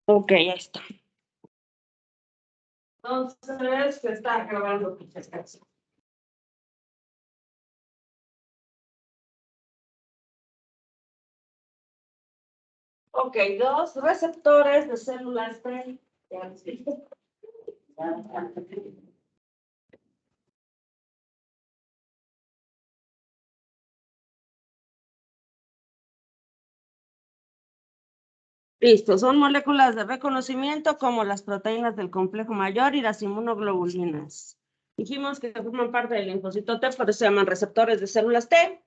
Ok, ya está. Entonces, se está acabando tu descanso. Ok, dos receptores de células T. Listo, son moléculas de reconocimiento como las proteínas del complejo mayor y las inmunoglobulinas. Dijimos que forman parte del linfocito T, por eso se llaman receptores de células T.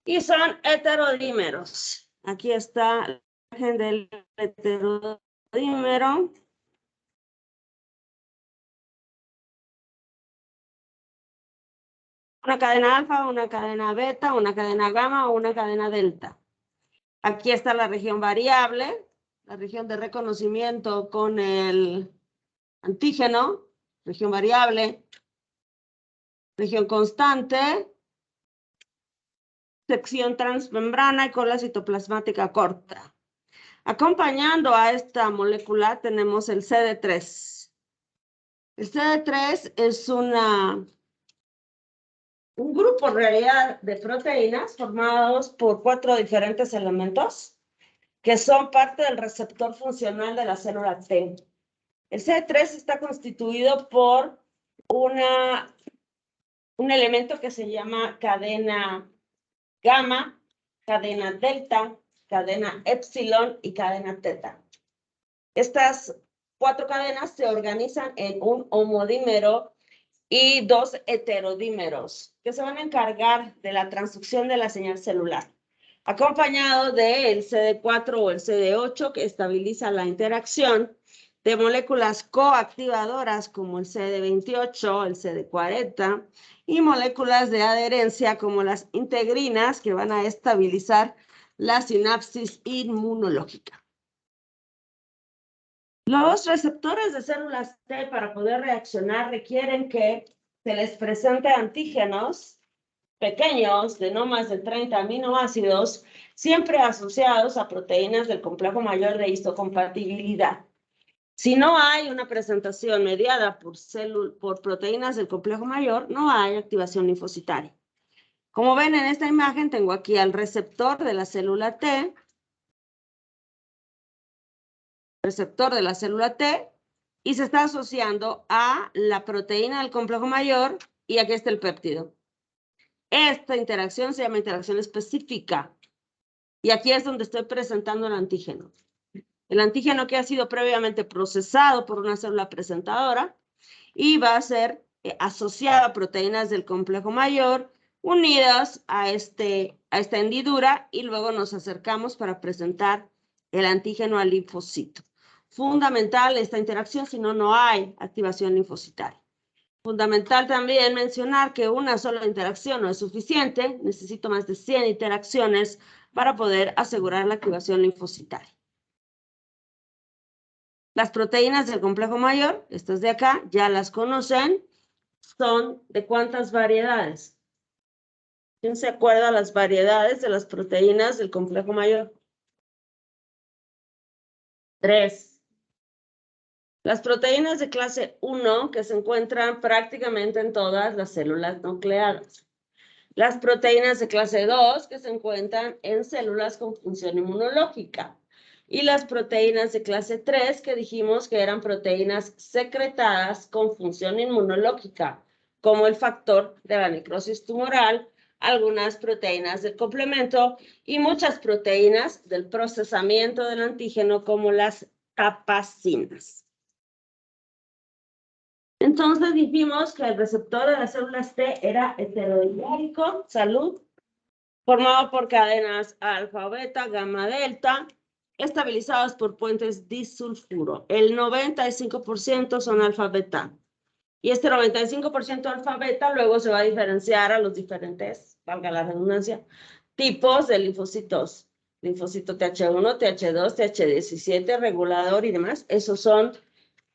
Y son heterodímeros. Aquí está la imagen del heterodímero. Una cadena alfa, una cadena beta, una cadena gamma o una cadena delta. Aquí está la región variable, la región de reconocimiento con el antígeno, región variable, región constante, sección transmembrana y cola citoplasmática corta. Acompañando a esta molécula tenemos el CD3. El CD3 es un grupo en realidad de proteínas formados por 4 diferentes elementos que son parte del receptor funcional de la célula T. El CD3 está constituido por un elemento que se llama cadena gamma, cadena delta, cadena epsilon y cadena teta. Estas 4 cadenas se organizan en un homodímero y 2 heterodímeros que se van a encargar de la transducción de la señal celular, acompañado del CD4 o el CD8 que estabiliza la interacción de moléculas coactivadoras como el CD28, el CD40 y moléculas de adherencia como las integrinas que van a estabilizar la sinapsis inmunológica. Los receptores de células T para poder reaccionar requieren que se les presente antígenos pequeños de no más de 30 aminoácidos, siempre asociados a proteínas del complejo mayor de histocompatibilidad. Si no hay una presentación mediada por proteínas del complejo mayor, no hay activación linfocitaria. Como ven en esta imagen, tengo aquí al receptor de la célula T, y se está asociando a la proteína del complejo mayor y aquí está el péptido. Esta interacción se llama interacción específica y aquí es donde estoy presentando el antígeno. El antígeno que ha sido previamente procesado por una célula presentadora y va a ser asociado a proteínas del complejo mayor unidas a esta hendidura y luego nos acercamos para presentar el antígeno al linfocito. Fundamental esta interacción, si no, no hay activación linfocitaria. Fundamental también mencionar que una sola interacción no es suficiente, necesito más de 100 interacciones para poder asegurar la activación linfocitaria. Las proteínas del complejo mayor, estas de acá, ya las conocen, son ¿de cuántas variedades? ¿Quién se acuerda las variedades de las proteínas del complejo mayor? 3. Las proteínas de clase 1 que se encuentran prácticamente en todas las células nucleadas. Las proteínas de clase 2 que se encuentran en células con función inmunológica. Y las proteínas de clase 3 que dijimos que eran proteínas secretadas con función inmunológica, como el factor de la necrosis tumoral, algunas proteínas del complemento y muchas proteínas del procesamiento del antígeno como las capacinas. Entonces dijimos que el receptor de las células T era heterodimérico, salud, formado por cadenas alfa, beta, gamma, delta, estabilizadas por puentes disulfuro. El 95% son alfa, beta. Y este 95% alfa, beta luego se va a diferenciar a los diferentes, valga la redundancia, tipos de linfocitos. Linfocito TH1, TH2, TH17, regulador y demás. Esos son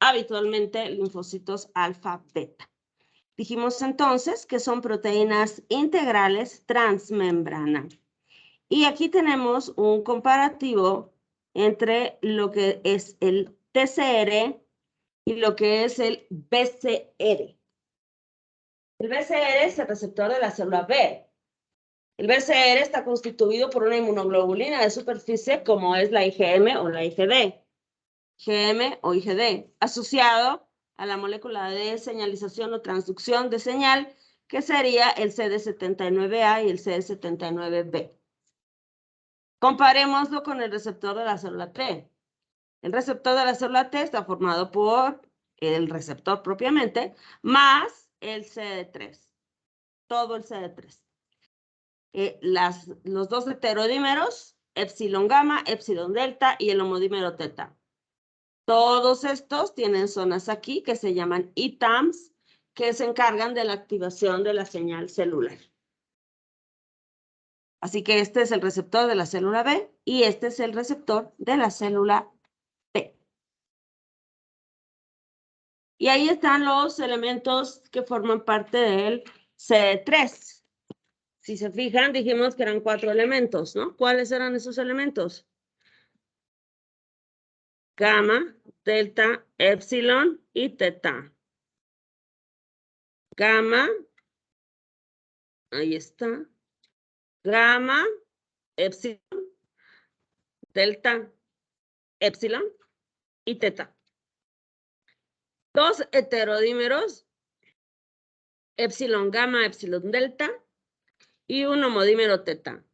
habitualmente linfocitos alfa, beta. Dijimos entonces que son proteínas integrales transmembrana. Y aquí tenemos un comparativo entre lo que es el TCR y lo que es el BCR. El BCR es el receptor de la célula B. El BCR está constituido por una inmunoglobulina de superficie como es la IgM o la IgD. IgM o IgD, asociado a la molécula de señalización o transducción de señal, que sería el CD79A y el CD79B. Comparémoslo con el receptor de la célula T. El receptor de la célula T está formado por el receptor propiamente, más el CD3, todo el CD3. Los dos heterodímeros, epsilon gamma, epsilon delta y el homodímero teta. Todos estos tienen zonas aquí que se llaman ITAMs, que se encargan de la activación de la señal celular. Así que este es el receptor de la célula B y este es el receptor de la célula T. Y ahí están los elementos que forman parte del CD3. Si se fijan, dijimos que eran 4 elementos, ¿no? ¿Cuáles eran esos elementos? Gamma, delta, epsilon y teta. Gamma, ahí está. Gamma, epsilon, delta, epsilon y teta. Dos heterodímeros, epsilon gamma, epsilon delta y un homodímero teta.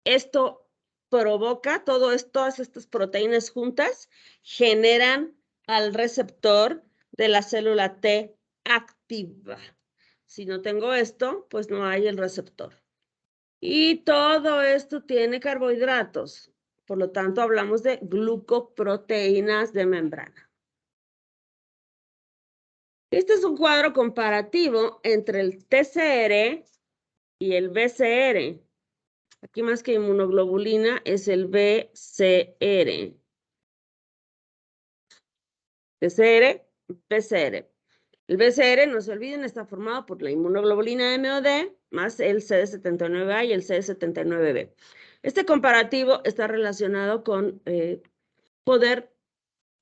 Esto provoca, todas estas proteínas juntas generan al receptor de la célula T activa. Si no tengo esto, pues no hay el receptor. Y todo esto tiene carbohidratos. Por lo tanto, hablamos de glucoproteínas de membrana. Este es un cuadro comparativo entre el TCR y el BCR. Aquí más que inmunoglobulina es el BCR. TCR, BCR. El BCR, no se olviden, está formado por la inmunoglobulina MOD más el CD79A y el CD79B. Este comparativo está relacionado con poder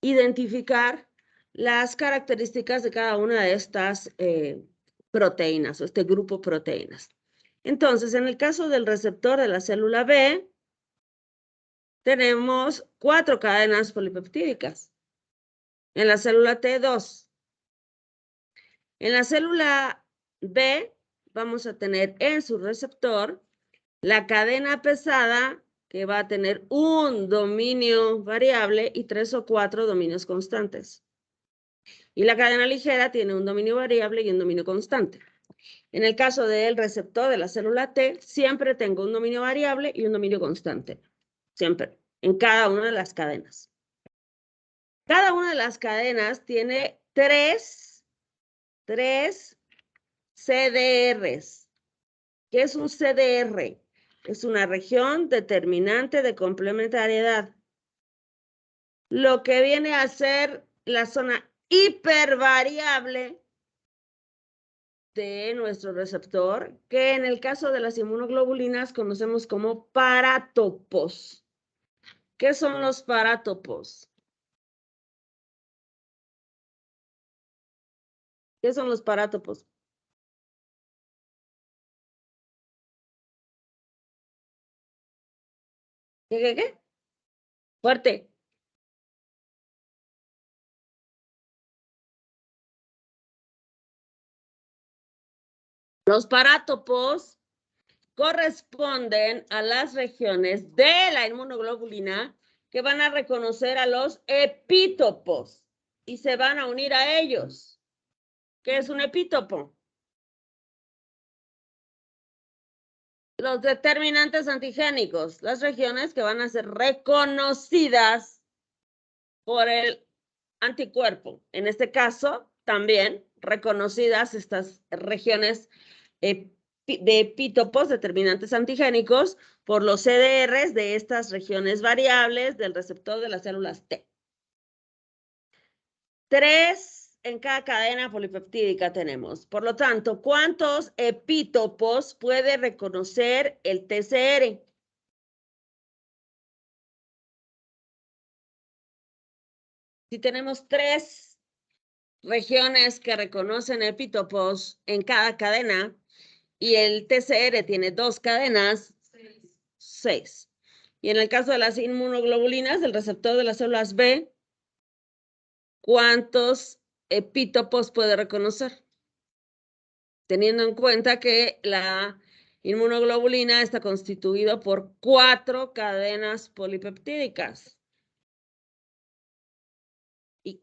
identificar las características de cada una de estas proteínas o este grupo de proteínas. Entonces, en el caso del receptor de la célula B, tenemos 4 cadenas polipeptídicas. En la célula T, 2. En la célula B, vamos a tener en su receptor la cadena pesada, que va a tener un dominio variable y 3 o 4 dominios constantes. Y la cadena ligera tiene un dominio variable y un dominio constante. En el caso del receptor de la célula T, siempre tengo un dominio variable y un dominio constante. Siempre, en cada una de las cadenas. Cada una de las cadenas tiene tres CDRs. ¿Qué es un CDR? Es una región determinante de complementariedad. Lo que viene a ser la zona hipervariable de nuestro receptor, que en el caso de las inmunoglobulinas conocemos como parátopos. ¿Qué son los parátopos? ¿Qué son los parátopos? ¿Qué? Fuerte. Los parátopos corresponden a las regiones de la inmunoglobulina que van a reconocer a los epítopos y se van a unir a ellos. ¿Qué es un epítopo? Los determinantes antigénicos, las regiones que van a ser reconocidas por el anticuerpo. En este caso, también reconocidas estas regiones de epítopos, determinantes antigénicos, por los CDRs de estas regiones variables del receptor de las células T. 3 en cada cadena polipeptídica tenemos. Por lo tanto, ¿cuántos epítopos puede reconocer el TCR? Si tenemos 3 regiones que reconocen epítopos en cada cadena y el TCR tiene 2 cadenas, 6. Y en el caso de las inmunoglobulinas, el receptor de las células B, ¿cuántos epítopos puede reconocer? Teniendo en cuenta que la inmunoglobulina está constituida por 4 cadenas polipeptídicas. Y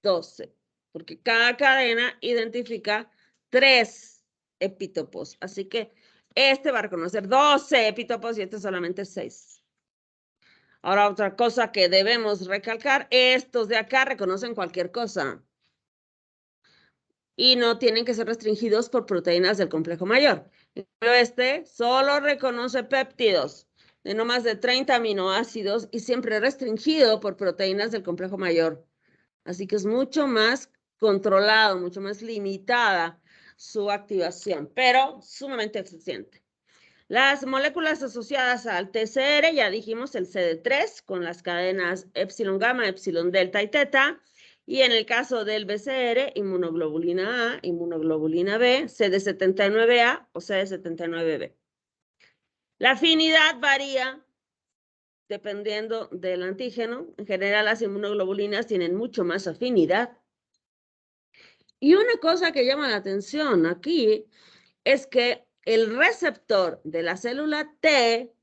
12, porque cada cadena identifica 3 epítopos. Así que este va a reconocer 12 epítopos y este solamente 6. Ahora, otra cosa que debemos recalcar, estos de acá reconocen cualquier cosa y no tienen que ser restringidos por proteínas del complejo mayor. Pero este solo reconoce péptidos de no más de 30 aminoácidos y siempre restringido por proteínas del complejo mayor. Así que es mucho más controlado, mucho más limitada su activación, pero sumamente eficiente. Las moléculas asociadas al TCR, ya dijimos el CD3 con las cadenas epsilon gamma, epsilon delta y teta. Y en el caso del BCR, inmunoglobulina A, inmunoglobulina B, CD79A o CD79B. La afinidad varía dependiendo del antígeno. En general, las inmunoglobulinas tienen mucho más afinidad. Y una cosa que llama la atención aquí es que el receptor de la célula T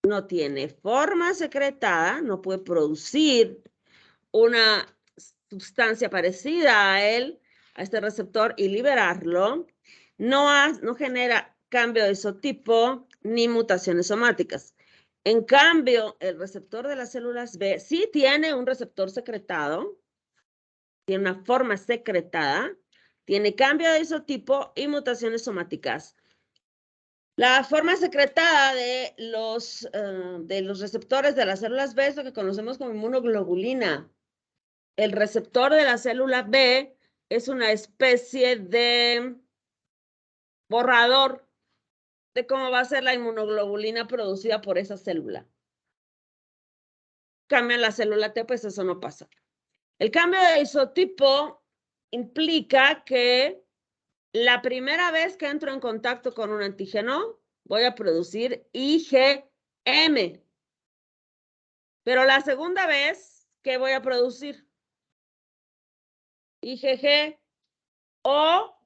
no tiene forma secretada, no puede producir una sustancia parecida a él, a este receptor, y liberarlo. No genera cambio de isotipo ni mutaciones somáticas. En cambio, el receptor de las células B sí tiene un receptor secretado, tiene una forma secretada, tiene cambio de isotipo y mutaciones somáticas. La forma secretada de los receptores de las células B es lo que conocemos como inmunoglobulina. El receptor de la célula B es una especie de borrador de cómo va a ser la inmunoglobulina producida por esa célula. Cambia la célula T, pues eso no pasa. El cambio de isotipo implica que la primera vez que entro en contacto con un antígeno, voy a producir IgM. Pero la segunda vez, ¿qué voy a producir? IgG o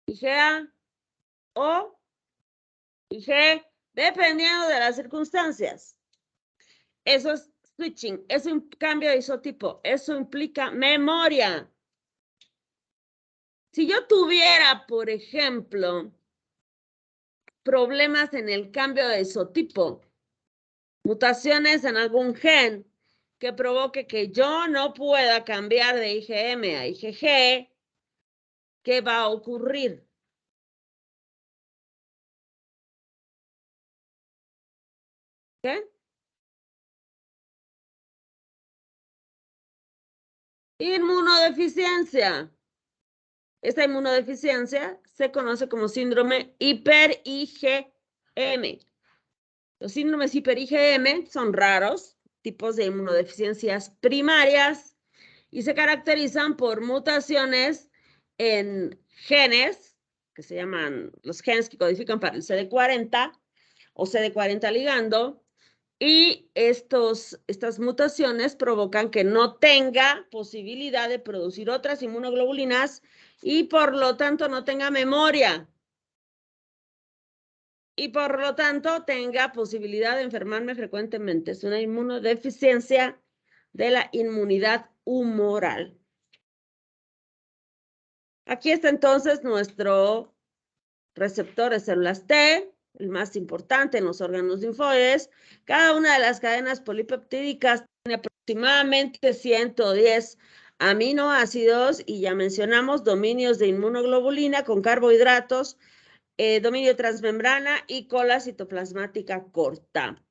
IgA o IG, dependiendo de las circunstancias. Eso es switching, es un cambio de isotipo, eso implica memoria. Si yo tuviera, por ejemplo, problemas en el cambio de isotipo, mutaciones en algún gen que provoque que yo no pueda cambiar de IgM a IgG, ¿qué va a ocurrir? ¿Qué? Inmunodeficiencia. Esta inmunodeficiencia se conoce como síndrome hiper-IgM. Los síndromes hiper-IgM son raros, tipos de inmunodeficiencias primarias, y se caracterizan por mutaciones en genes, que se llaman los genes que codifican para el CD40 o CD40 ligando, y estas mutaciones provocan que no tenga posibilidad de producir otras inmunoglobulinas y por lo tanto no tenga memoria. Y por lo tanto tenga posibilidad de enfermarme frecuentemente. Es una inmunodeficiencia de la inmunidad humoral. Aquí está entonces nuestro receptor de células T, el más importante en los órganos linfoides. Cada una de las cadenas polipeptídicas tiene aproximadamente 110 aminoácidos y ya mencionamos dominios de inmunoglobulina con carbohidratos, dominio transmembrana y cola citoplasmática corta.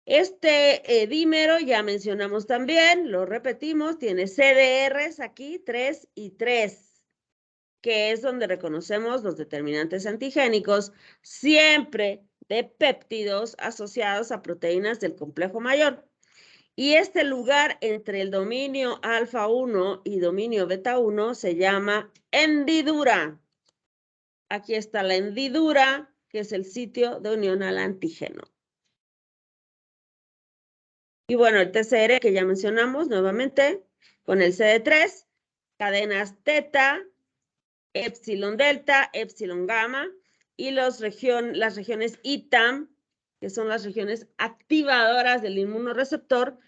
Este dímero ya mencionamos también, lo repetimos, tiene CDRs aquí, 3 y 3, que es donde reconocemos los determinantes antigénicos, siempre de péptidos asociados a proteínas del complejo mayor. Y este lugar entre el dominio alfa 1 y dominio beta 1 se llama hendidura. Aquí está la hendidura, que es el sitio de unión al antígeno. Y bueno, el TCR que ya mencionamos nuevamente, con el CD3, cadenas teta, epsilon delta, epsilon gamma, y las regiones ITAM, que son las regiones activadoras del inmunoreceptor,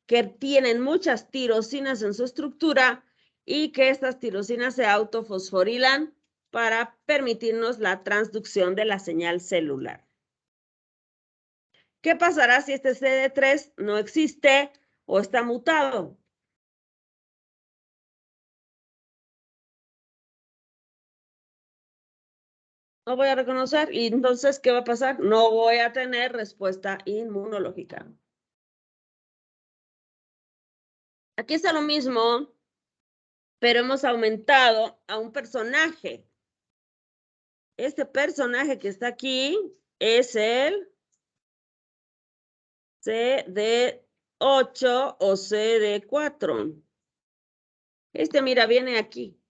que tienen muchas tirosinas en su estructura y que estas tirosinas se autofosforilan para permitirnos la transducción de la señal celular. ¿Qué pasará si este CD3 no existe o está mutado? No voy a reconocer y entonces, ¿qué va a pasar? No voy a tener respuesta inmunológica. Aquí está lo mismo, pero hemos aumentado a un personaje. Este personaje que está aquí es el CD8 o CD4. Este, mira, viene aquí.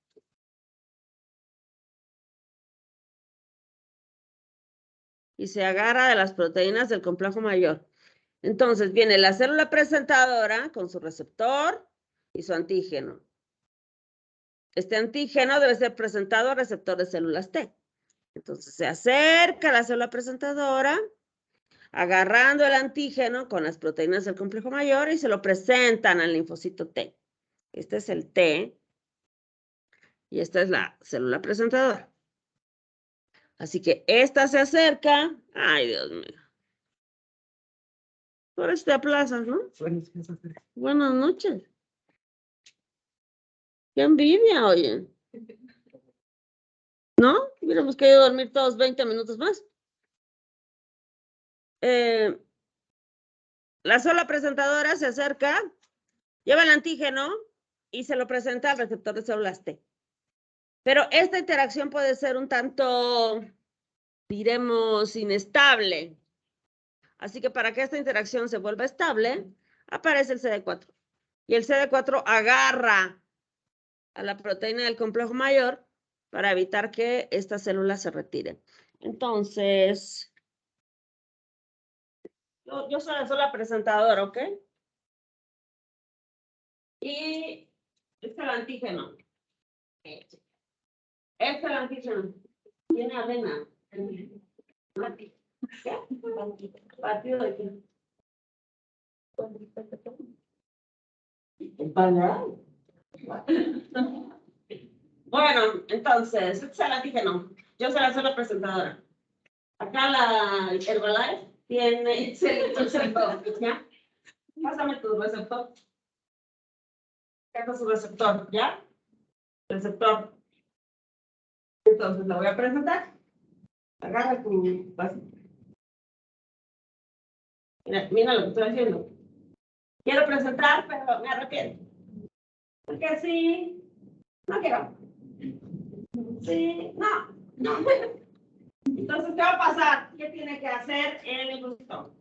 Y se agarra de las proteínas del complejo mayor. Entonces viene la célula presentadora con su receptor y su antígeno. Este antígeno debe ser presentado al receptor de células T. Entonces se acerca a la célula presentadora, agarrando el antígeno con las proteínas del complejo mayor y se lo presentan al linfocito T. Este es el T y esta es la célula presentadora. Así que esta se acerca. Ay, Dios mío. Por eso te aplazas, ¿no? Buenas noches. Qué envidia, oye. ¿No? Hubiéramos querido dormir todos 20 minutos más. La célula presentadora se acerca, lleva el antígeno y se lo presenta al receptor de células T. Pero esta interacción puede ser un tanto, diremos, inestable. Así que para que esta interacción se vuelva estable, aparece el CD4. Y el CD4 agarra a la proteína del complejo mayor para evitar que esta célula se retire. Entonces, yo soy la célula presentadora, ¿ok? Y este es el antígeno. Este es el antígeno. Tiene avena. ¿Qué? ¿Partido de qué? Bueno, entonces, este es el antígeno. Yo soy la célula presentadora. Acá la Herbalife tiene el receptor, ¿ya? Pásame tu receptor. Acá está su receptor, ¿ya? Receptor. Entonces, la voy a presentar. Agarra tu vasito. Mira lo que estoy haciendo. Quiero presentar, pero me arrepiento. Porque sí, no quiero. Sí, no. Entonces, ¿qué va a pasar? ¿Qué tiene que hacer el impostor?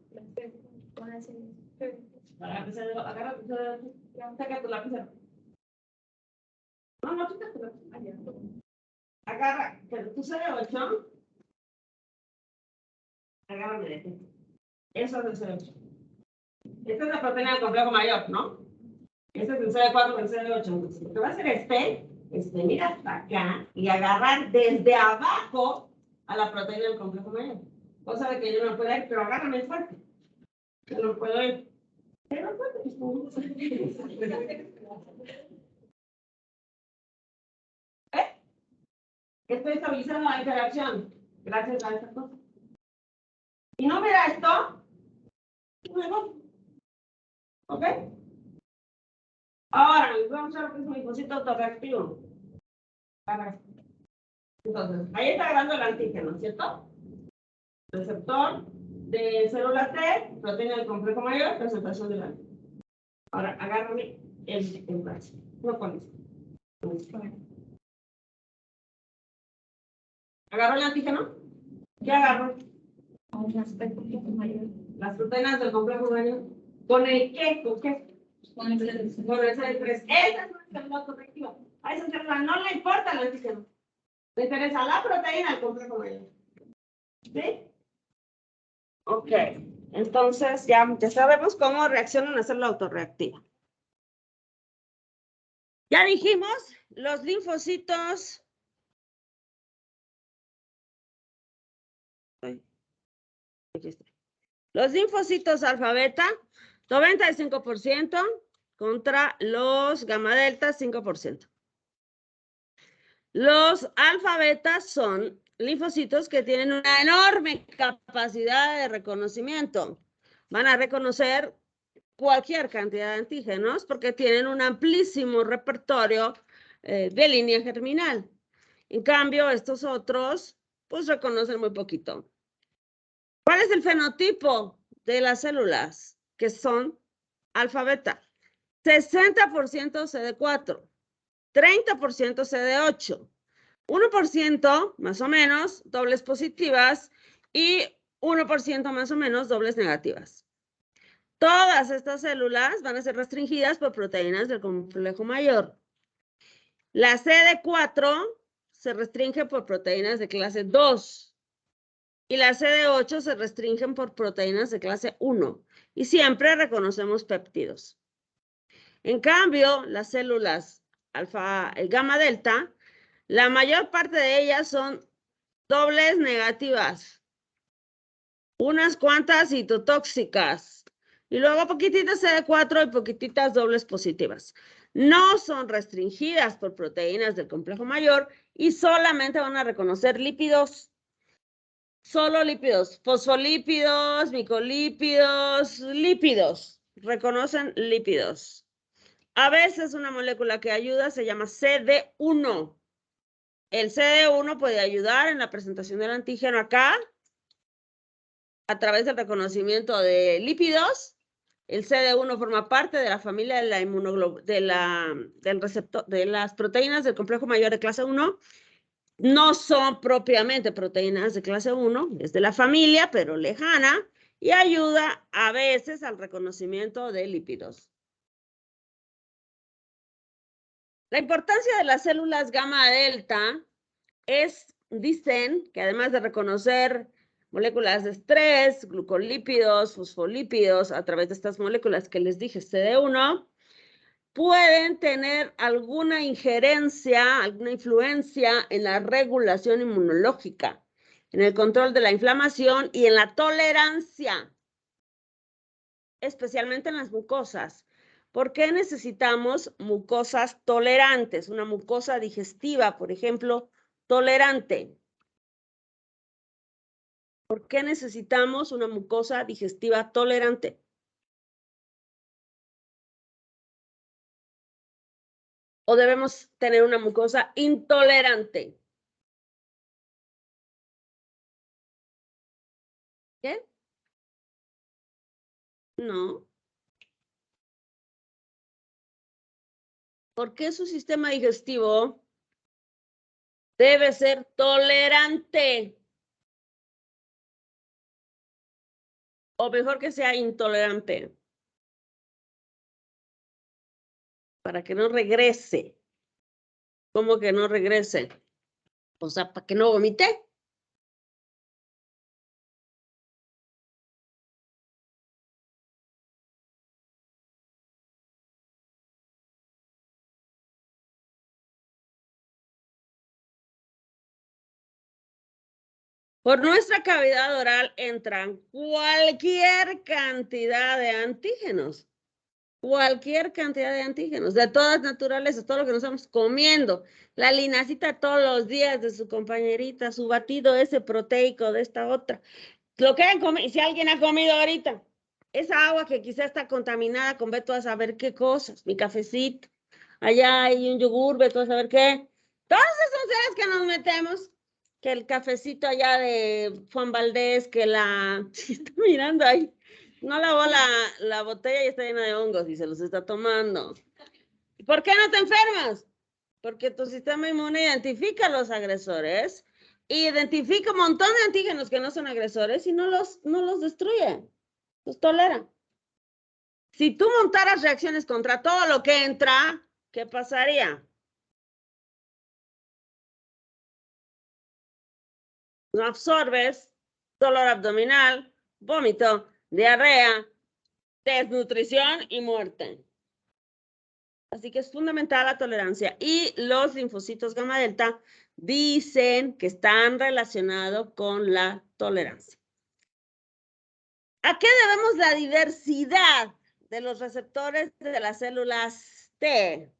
Agarra tu lapicero. Saca tu lapicero. No, saca tu lapicero. Agarra, pero tu CD8. Agárrame de ti. Eso es el CD8. Esta es la proteína del complejo mayor, ¿no? Este es el CD4 y el CD8. Entonces, lo que va a hacer es venir hasta acá y agarrar desde abajo a la proteína del complejo mayor. Cosa de que yo no pueda ir, pero agárrame fuerte. Yo no puedo ir. Pero fuerte. Estoy estabilizando la interacción gracias a esta cosa. Si no hubiera esto, luego, ¿ok? Ahora, vamos a ver qué es un linfocito autorreactivo. Entonces, ahí está agarrando el antígeno, ¿cierto? Receptor de célula T, proteína del complejo mayor, presentación del antígeno. Ahora, agárrame el brazo. No con esto. ¿Agarró el antígeno? ¿Qué agarró? Las proteínas del complejo mayor. ¿Con el qué? ¿Con qué? Con el CD3. Con el CD3. Esa es una célula correctiva. A esa célula no le importa el antígeno. Le interesa la proteína del complejo mayor. ¿Sí? Ok. Entonces ya sabemos cómo reacciona una célula autorreactiva. Ya dijimos, los linfocitos. Los linfocitos alfa beta, 95% contra los gamma delta, 5%. Los alfa beta son linfocitos que tienen una enorme capacidad de reconocimiento. Van a reconocer cualquier cantidad de antígenos porque tienen un amplísimo repertorio de línea germinal. En cambio, estos otros, pues reconocen muy poquito. ¿Cuál es el fenotipo de las células que son alfa beta? 60% CD4, 30% CD8, 1% más o menos dobles positivas y 1% más o menos dobles negativas. Todas estas células van a ser restringidas por proteínas del complejo mayor. La CD4 se restringe por proteínas de clase 2 y la CD8 se restringen por proteínas de clase 1 y siempre reconocemos péptidos. En cambio, las células alfa, gamma delta, la mayor parte de ellas son dobles negativas, unas cuantas citotóxicas y luego poquititas CD4 y poquititas dobles positivas. No son restringidas por proteínas del complejo mayor y solamente van a reconocer lípidos. Solo lípidos, fosfolípidos, micolípidos, lípidos. Reconocen lípidos. A veces una molécula que ayuda se llama CD1. El CD1 puede ayudar en la presentación del antígeno acá a través del reconocimiento de lípidos. El CD1 forma parte de la familia de la del receptor, de las proteínas del complejo mayor de clase 1. No son propiamente proteínas de clase 1, es de la familia, pero lejana, y ayuda a veces al reconocimiento de lípidos. La importancia de las células gamma delta es, dicen, que además de reconocer moléculas de estrés, glucolípidos, fosfolípidos, a través de estas moléculas que les dije, CD1, pueden tener alguna injerencia, alguna influencia en la regulación inmunológica, en el control de la inflamación y en la tolerancia, especialmente en las mucosas. ¿Por qué necesitamos mucosas tolerantes? Una mucosa digestiva, por ejemplo, tolerante. ¿Por qué necesitamos una mucosa digestiva tolerante? ¿O debemos tener una mucosa intolerante? ¿Qué? No. ¿Por qué su sistema digestivo debe ser tolerante? O mejor que sea intolerante. Para que no regrese. ¿Cómo que no regrese? O sea, para que no vomite. Por nuestra cavidad oral entran cualquier cantidad de antígenos. Cualquier cantidad de antígenos, de todas naturalezas, todo lo que nos estamos comiendo. La linacita todos los días de su compañerita, su batido ese proteico de esta otra. Lo que han comido, si alguien ha comido ahorita, esa agua que quizá está contaminada con veto a saber qué cosas, mi cafecito, allá hay un yogur, veto a saber qué. Todas esas cosas que nos metemos, que el cafecito allá de Juan Valdés, que la... está mirando ahí. No lavó la botella y está llena de hongos y se los está tomando. ¿Por qué no te enfermas? Porque tu sistema inmune identifica a los agresores, identifica un montón de antígenos que no son agresores y no los destruye, los tolera. Si tú montaras reacciones contra todo lo que entra, ¿qué pasaría? No absorbes, dolor abdominal, vómito, diarrea, desnutrición y muerte. Así que es fundamental la tolerancia. Y los linfocitos gamma delta dicen que están relacionados con la tolerancia. ¿A qué debemos la diversidad de los receptores de las células T?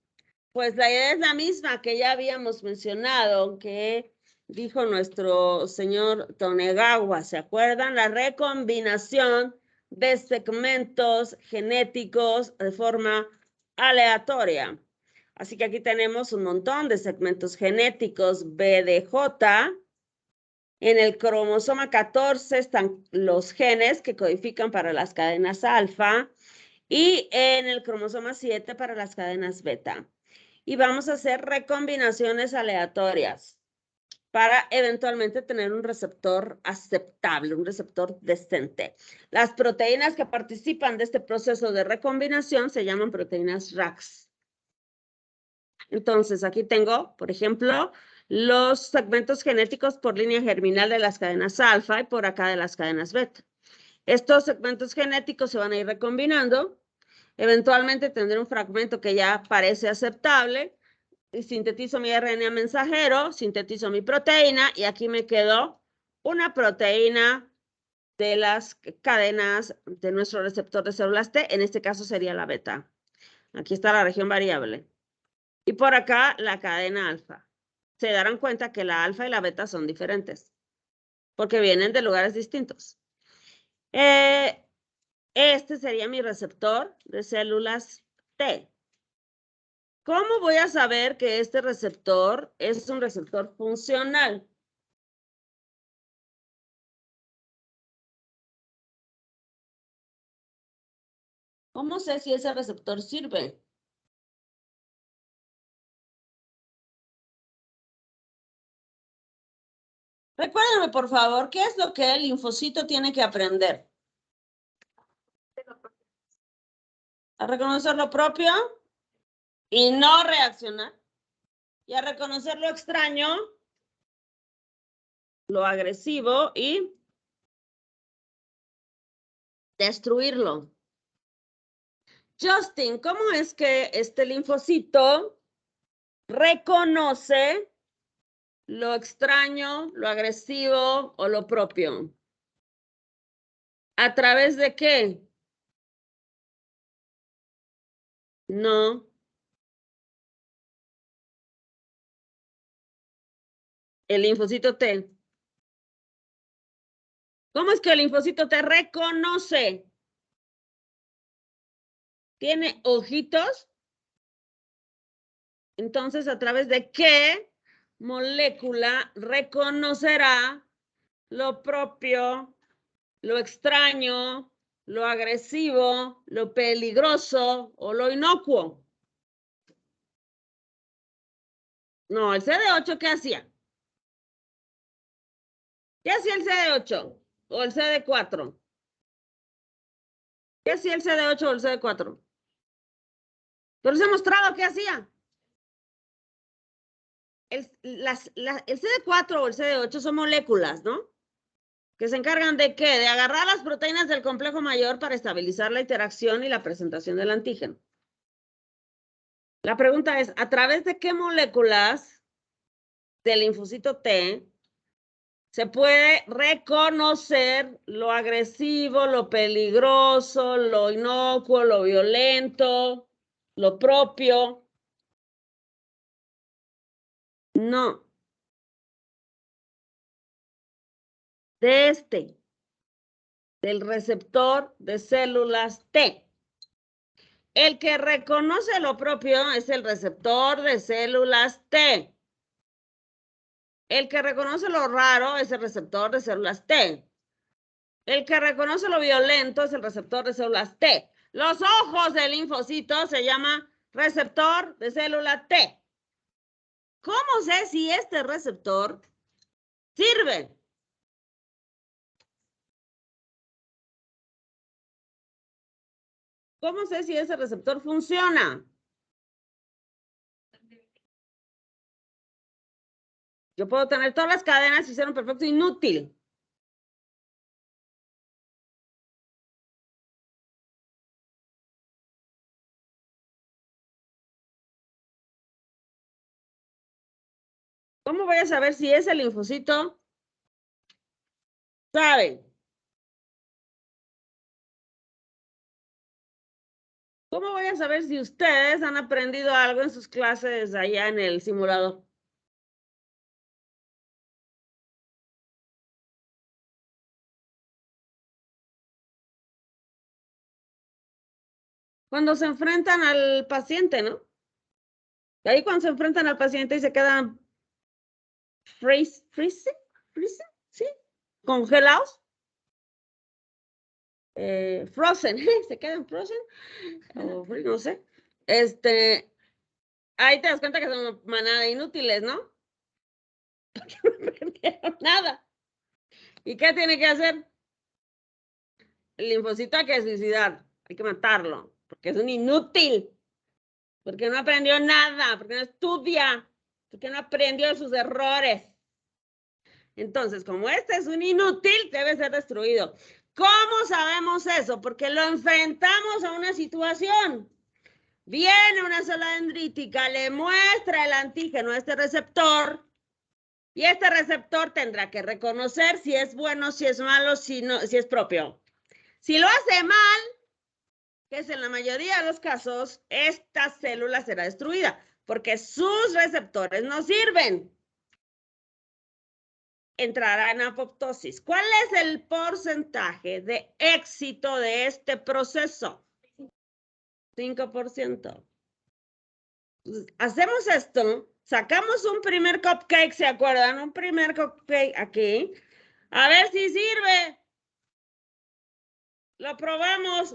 Pues la idea es la misma que ya habíamos mencionado, que dijo nuestro señor Tonegawa, ¿se acuerdan? La recombinación de segmentos genéticos de forma aleatoria. Así que aquí tenemos un montón de segmentos genéticos BDJ. En el cromosoma 14 están los genes que codifican para las cadenas alfa y en el cromosoma 7 para las cadenas beta. Y vamos a hacer recombinaciones aleatorias para eventualmente tener un receptor aceptable, un receptor decente. Las proteínas que participan de este proceso de recombinación se llaman proteínas RAX. Entonces, aquí tengo, por ejemplo, los segmentos genéticos por línea germinal de las cadenas alfa y por acá de las cadenas beta. Estos segmentos genéticos se van a ir recombinando. Eventualmente tendré un fragmento que ya parece aceptable. Y sintetizo mi RNA mensajero, sintetizo mi proteína y aquí me quedó una proteína de las cadenas de nuestro receptor de células T. En este caso sería la beta. Aquí está la región variable. Y por acá la cadena alfa. Se darán cuenta que la alfa y la beta son diferentes porque vienen de lugares distintos. Este sería mi receptor de células T. ¿Cómo voy a saber que este receptor es un receptor funcional? ¿Cómo sé si ese receptor sirve? Recuérdenme, por favor, ¿qué es lo que el linfocito tiene que aprender? A reconocer lo propio y no reaccionar. Y a reconocer lo extraño, lo agresivo y destruirlo. Justin, ¿cómo es que este linfocito reconoce lo extraño, lo agresivo o lo propio? ¿A través de qué? No. El linfocito T. ¿Cómo es que el linfocito T reconoce? ¿Tiene ojitos? Entonces, ¿a través de qué molécula reconocerá lo propio, lo extraño, lo agresivo, lo peligroso o lo inocuo? No, el CD8, ¿qué hacía? ¿Qué hacía el CD8 o el CD4? ¿Qué hacía el CD8 o el CD4? Pero les he mostrado qué hacía. El CD4 o el CD8 son moléculas, ¿no? Que se encargan de ¿qué? De agarrar las proteínas del complejo mayor para estabilizar la interacción y la presentación del antígeno. La pregunta es, ¿a través de qué moléculas del linfocito T se puede reconocer lo agresivo, lo peligroso, lo inocuo, lo violento, lo propio? No. Del receptor de células T. El que reconoce lo propio es el receptor de células T. El que reconoce lo raro es el receptor de células T. El que reconoce lo violento es el receptor de células T. Los ojos del linfocito se llama receptor de célula T. ¿Cómo sé si este receptor sirve? ¿Cómo sé si ese receptor funciona? Yo puedo tener todas las cadenas y ser un perfecto inútil. ¿Cómo voy a saber si ese linfocito sabe? ¿Cómo voy a saber si ustedes han aprendido algo en sus clases allá en el simulador? Cuando se enfrentan al paciente, ¿no? Y ahí cuando se enfrentan al paciente y se quedan freeze, ¿sí? Congelados. Frozen, se quedan frozen. O no sé. Ahí te das cuenta que son manada inútiles, ¿no? Porque no aprendieron nada. ¿Y qué tiene que hacer? El linfocito hay que suicidar, hay que matarlo, porque es un inútil, porque no aprendió nada, porque no estudia, porque no aprendió de sus errores. Entonces, como este es un inútil, debe ser destruido. ¿Cómo sabemos eso? Porque lo enfrentamos a una situación. Viene una célula dendrítica, le muestra el antígeno a este receptor, y este receptor tendrá que reconocer si es bueno, si es malo, si es propio. Si lo hace mal, que es en la mayoría de los casos, esta célula será destruida porque sus receptores no sirven. Entrará en apoptosis. ¿Cuál es el porcentaje de éxito de este proceso? 5%. Hacemos esto, sacamos un primer cupcake, ¿se acuerdan? Un primer cupcake aquí. A ver si sirve. Lo probamos,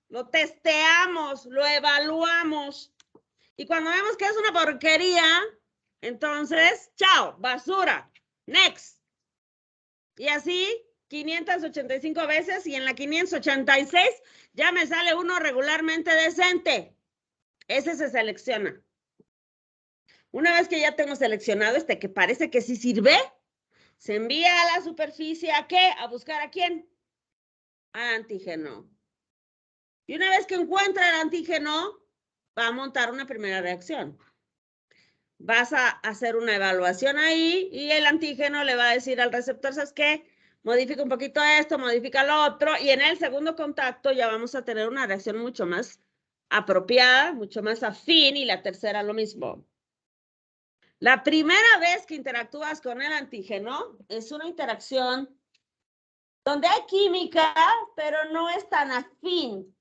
lo testeamos, lo evaluamos. Y cuando vemos que es una porquería, entonces, chao, basura, next. Y así 585 veces y en la 586 ya me sale uno regularmente decente. Ese se selecciona. Una vez que ya tengo seleccionado este que parece que sí sirve, se envía a la superficie ¿a qué? A buscar ¿a quién? Al antígeno. Y una vez que encuentra el antígeno, va a montar una primera reacción. Vas a hacer una evaluación ahí y el antígeno le va a decir al receptor, ¿sabes qué? Modifica un poquito esto, modifica lo otro, y en el segundo contacto ya vamos a tener una reacción mucho más apropiada, mucho más afín, y la tercera lo mismo. La primera vez que interactúas con el antígeno es una interacción donde hay química, pero no es tan afín.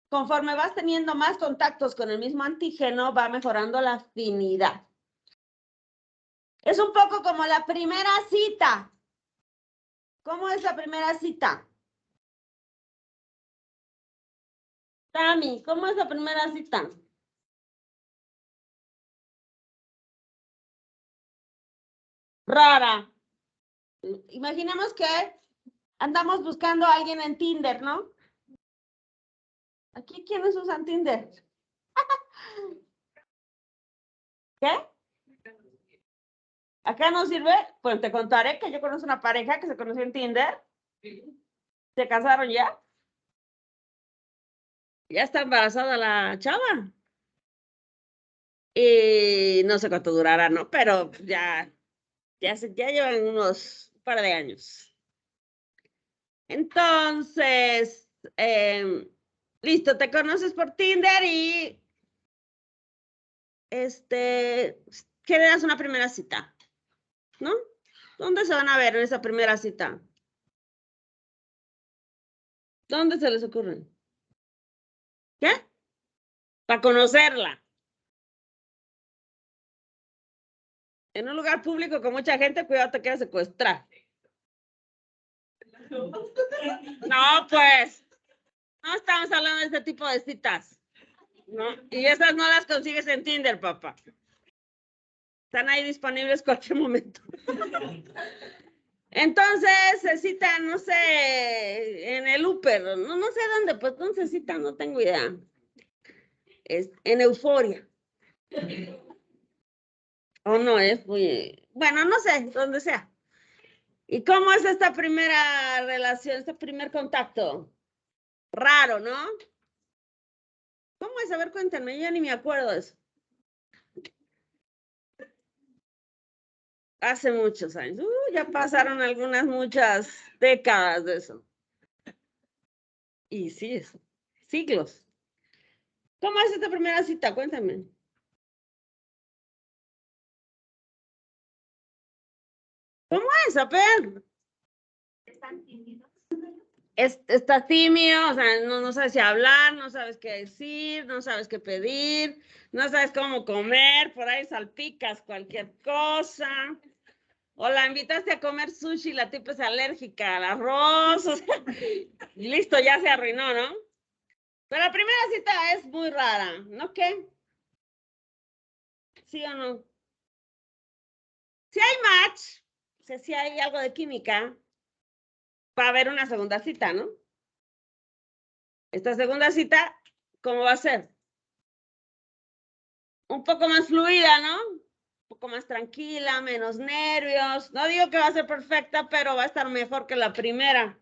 Conforme vas teniendo más contactos con el mismo antígeno, va mejorando la afinidad. Es un poco como la primera cita. ¿Cómo es la primera cita? Tami, ¿cómo es la primera cita? Rara. Imaginemos que andamos buscando a alguien en Tinder, ¿no? ¿Aquí quiénes usan Tinder? ¿Qué? ¿Acá no sirve? Pues te contaré que yo conozco una pareja que se conoció en Tinder. Se casaron ya. Ya está embarazada la chava. Y no sé cuánto durará, ¿no? Pero ya llevan un par de años. Entonces, listo, te conoces por Tinder y generas una primera cita, ¿no? ¿Dónde se van a ver en esa primera cita? ¿Dónde se les ocurre? ¿Qué? Para conocerla. En un lugar público con mucha gente, cuidado, te quedas secuestrar. No, pues, no estamos hablando de este tipo de citas, ¿no? Y esas no las consigues en Tinder, papá. Están ahí disponibles cualquier momento. Entonces se cita, no sé, en el Upper, no sé dónde, pues entonces se cita, no tengo idea. Es en Euforia. O no es muy, bueno, no sé, donde sea. ¿Y cómo es esta primera relación, este primer contacto? Raro, ¿no? ¿Cómo es? A ver, cuéntenme, yo ni me acuerdo de eso. Hace muchos años. Ya pasaron muchas décadas de eso. Y sí, eso. Siglos. ¿Cómo es esta primera cita? Cuéntame. ¿Cómo es? A ver. Están tímidos. Estás tímido, o sea, no sabes si hablar, no sabes qué decir, no sabes qué pedir, no sabes cómo comer, por ahí salpicas cualquier cosa. O la invitaste a comer sushi y la tipa es alérgica al arroz. O sea, y listo, ya se arruinó, ¿no? Pero la primera cita es muy rara, ¿no qué? ¿Sí o no? Si hay match, o sea, si hay algo de química, va a haber una segunda cita, ¿no? Esta segunda cita, ¿cómo va a ser? Un poco más fluida, ¿no? Un poco más tranquila, menos nervios. No digo que va a ser perfecta, pero va a estar mejor que la primera.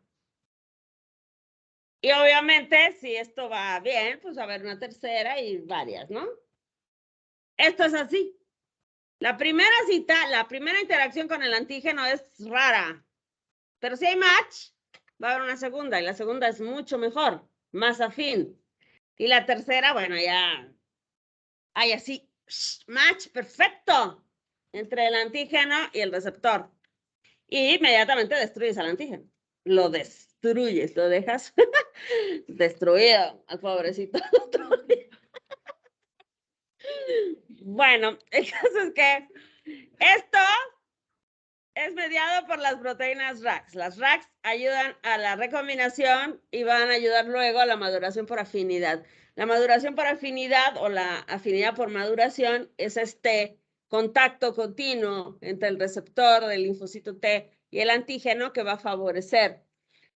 Y obviamente, si esto va bien, pues va a haber una tercera y varias, ¿no? Esto es así. La primera cita, la primera interacción con el antígeno es rara, pero si hay match, va a haber una segunda y la segunda es mucho mejor, más afín. Y la tercera, bueno, ya hay así, match perfecto entre el antígeno y el receptor. Y inmediatamente destruyes al antígeno. Lo destruyes, lo dejas destruido al pobrecito. Bueno, el caso es que esto es mediado por las proteínas RAX. Las RAX ayudan a la recombinación y van a ayudar luego a la maduración por afinidad. La maduración por afinidad o la afinidad por maduración es este contacto continuo entre el receptor del linfocito T y el antígeno que va a favorecer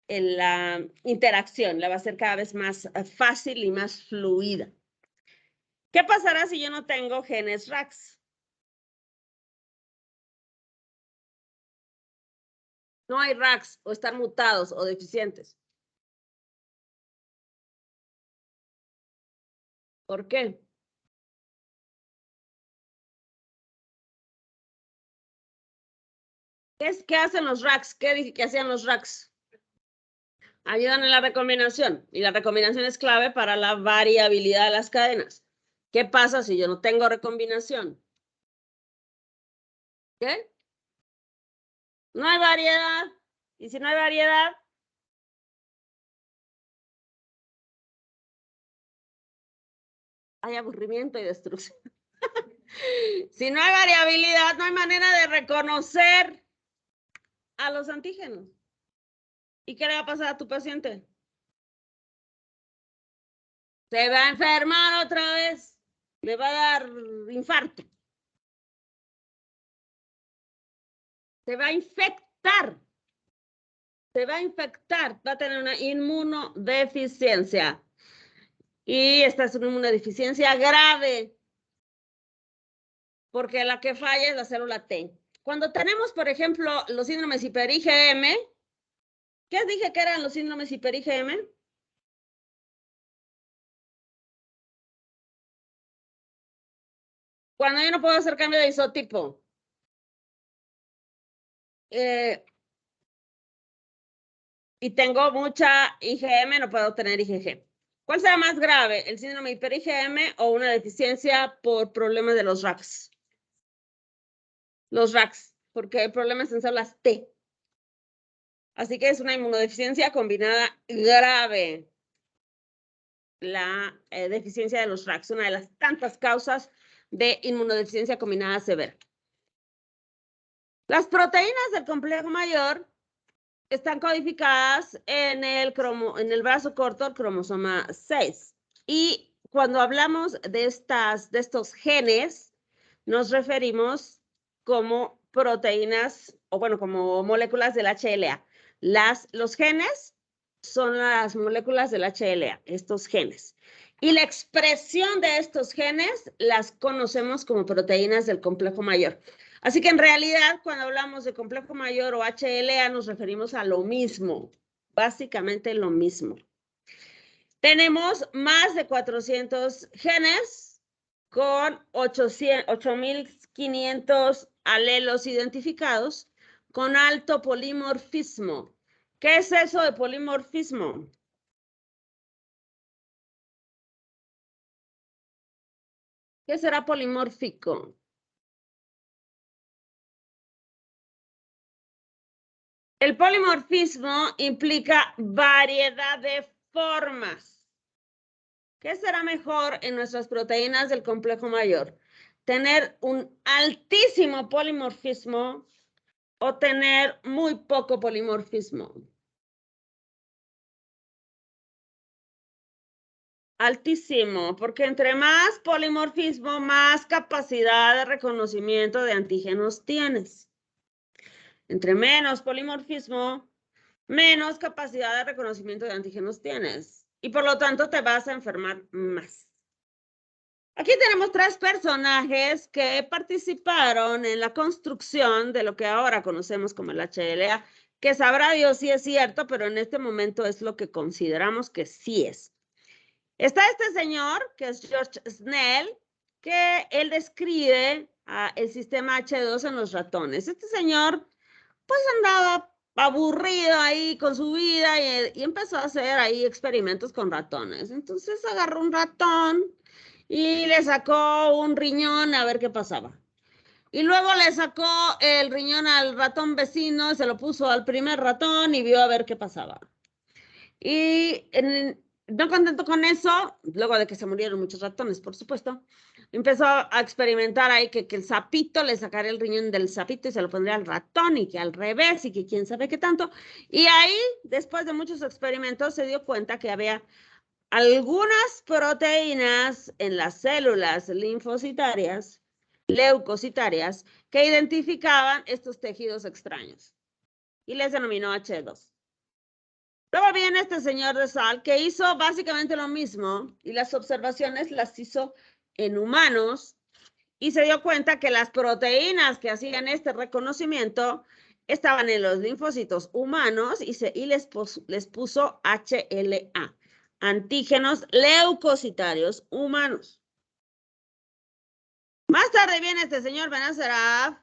la interacción, la va a hacer cada vez más fácil y más fluida. ¿Qué pasará si yo no tengo genes RAX? No hay RAX o están mutados o deficientes. ¿Por qué? ¿Qué hacen los RAX? ¿Qué dije que hacían los RAX? Ayudan en la recombinación y la recombinación es clave para la variabilidad de las cadenas. ¿Qué pasa si yo no tengo recombinación? ¿Qué? No hay variedad. Y si no hay variedad, hay aburrimiento y destrucción. Si no hay variabilidad, no hay manera de reconocer a los antígenos. ¿Y qué le va a pasar a tu paciente? Se va a enfermar otra vez. Le va a dar infarto. Se va a infectar. Se va a infectar. Va a tener una inmunodeficiencia. Y esta es una inmunodeficiencia grave. Porque la que falla es la célula T. Cuando tenemos, por ejemplo, los síndromes hiper-IgM, ¿qué dije que eran los síndromes hiper-IgM? Cuando yo no puedo hacer cambio de isotipo. Y tengo mucha IgM, no puedo tener IgG. ¿Cuál será más grave, el síndrome hiper-IgM o una deficiencia por problemas de los RAX? Los RAX, porque hay problemas en células T. Así que es una inmunodeficiencia combinada grave. La deficiencia de los RAX, una de las tantas causas de inmunodeficiencia combinada severa. Las proteínas del complejo mayor están codificadas en el brazo corto, el cromosoma 6. Y cuando hablamos de estos genes, nos referimos como proteínas, o bueno, como moléculas del HLA. Los genes son las moléculas del HLA, estos genes. Y la expresión de estos genes las conocemos como proteínas del complejo mayor. Así que en realidad, cuando hablamos de complejo mayor o HLA, nos referimos a lo mismo, básicamente lo mismo. Tenemos más de 400 genes con 8.500 alelos identificados con alto polimorfismo. ¿Qué es eso de polimorfismo? ¿Qué será polimórfico? El polimorfismo implica variedad de formas. ¿Qué será mejor en nuestras proteínas del complejo mayor? ¿Tener un altísimo polimorfismo o tener muy poco polimorfismo? Altísimo, porque entre más polimorfismo, más capacidad de reconocimiento de antígenos tienes. Entre menos polimorfismo, menos capacidad de reconocimiento de antígenos tienes. Y por lo tanto te vas a enfermar más. Aquí tenemos 3 personajes que participaron en la construcción de lo que ahora conocemos como el HLA, que sabrá Dios si es cierto, pero en este momento es lo que consideramos que sí es. Está este señor, que es George Snell, que él describe el sistema H2 en los ratones. Este señor, pues andaba aburrido ahí con su vida y empezó a hacer ahí experimentos con ratones. Entonces agarró un ratón y le sacó un riñón a ver qué pasaba. Y luego le sacó el riñón al ratón vecino, se lo puso al primer ratón y vio a ver qué pasaba. Y no contento con eso, luego de que se murieron muchos ratones, por supuesto, empezó a experimentar ahí que el sapito le sacara el riñón del sapito y se lo pondría al ratón y que al revés y que quién sabe qué tanto. Y ahí, después de muchos experimentos, se dio cuenta que había algunas proteínas en las células linfocitarias, leucocitarias, que identificaban estos tejidos extraños y les denominó H2. Luego viene este señor de Sal que hizo básicamente lo mismo y las observaciones las hizo en humanos y se dio cuenta que las proteínas que hacían este reconocimiento estaban en los linfocitos humanos y les puso HLA, antígenos leucocitarios humanos. Más tarde viene este señor Benacerraf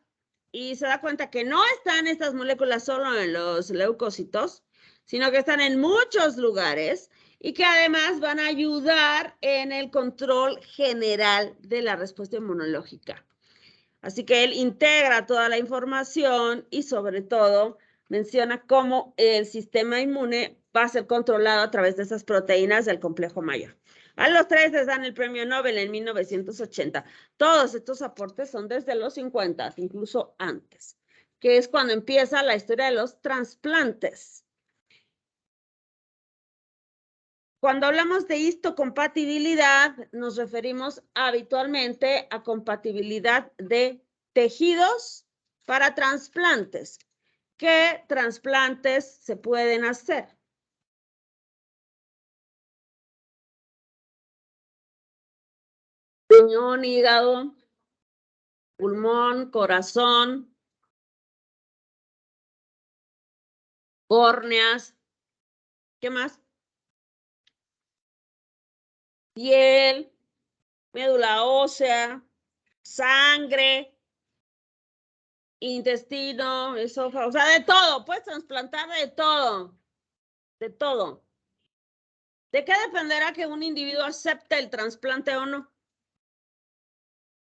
y se da cuenta que no están estas moléculas solo en los leucocitos, sino que están en muchos lugares y que además van a ayudar en el control general de la respuesta inmunológica. Así que él integra toda la información y sobre todo menciona cómo el sistema inmune va a ser controlado a través de esas proteínas del complejo mayor. A los 3 les dan el premio Nobel en 1980. Todos estos aportes son desde los 50, incluso antes, que es cuando empieza la historia de los trasplantes. Cuando hablamos de histocompatibilidad, nos referimos habitualmente a compatibilidad de tejidos para trasplantes. ¿Qué trasplantes se pueden hacer? Riñón, hígado, pulmón, corazón, córneas. ¿Qué más? Piel, médula ósea, sangre, intestino, esófago, o sea, de todo. Puedes trasplantar de todo. De todo. ¿De qué dependerá que un individuo acepte el trasplante o no?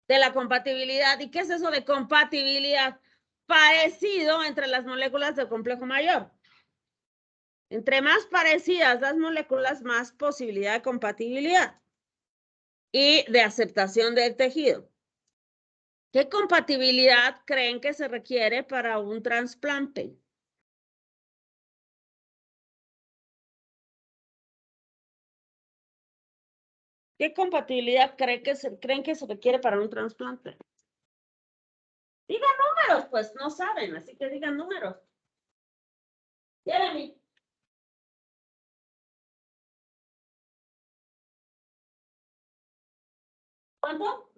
De la compatibilidad. ¿Y qué es eso de compatibilidad? Parecido entre las moléculas del complejo mayor. Entre más parecidas las moléculas, más posibilidad de compatibilidad y de aceptación del tejido. ¿Qué compatibilidad creen que se requiere para un trasplante? ¿Qué compatibilidad creen que se requiere para un trasplante? Digan números, pues no saben, así que digan números. Jeremy. ¿Cuánto?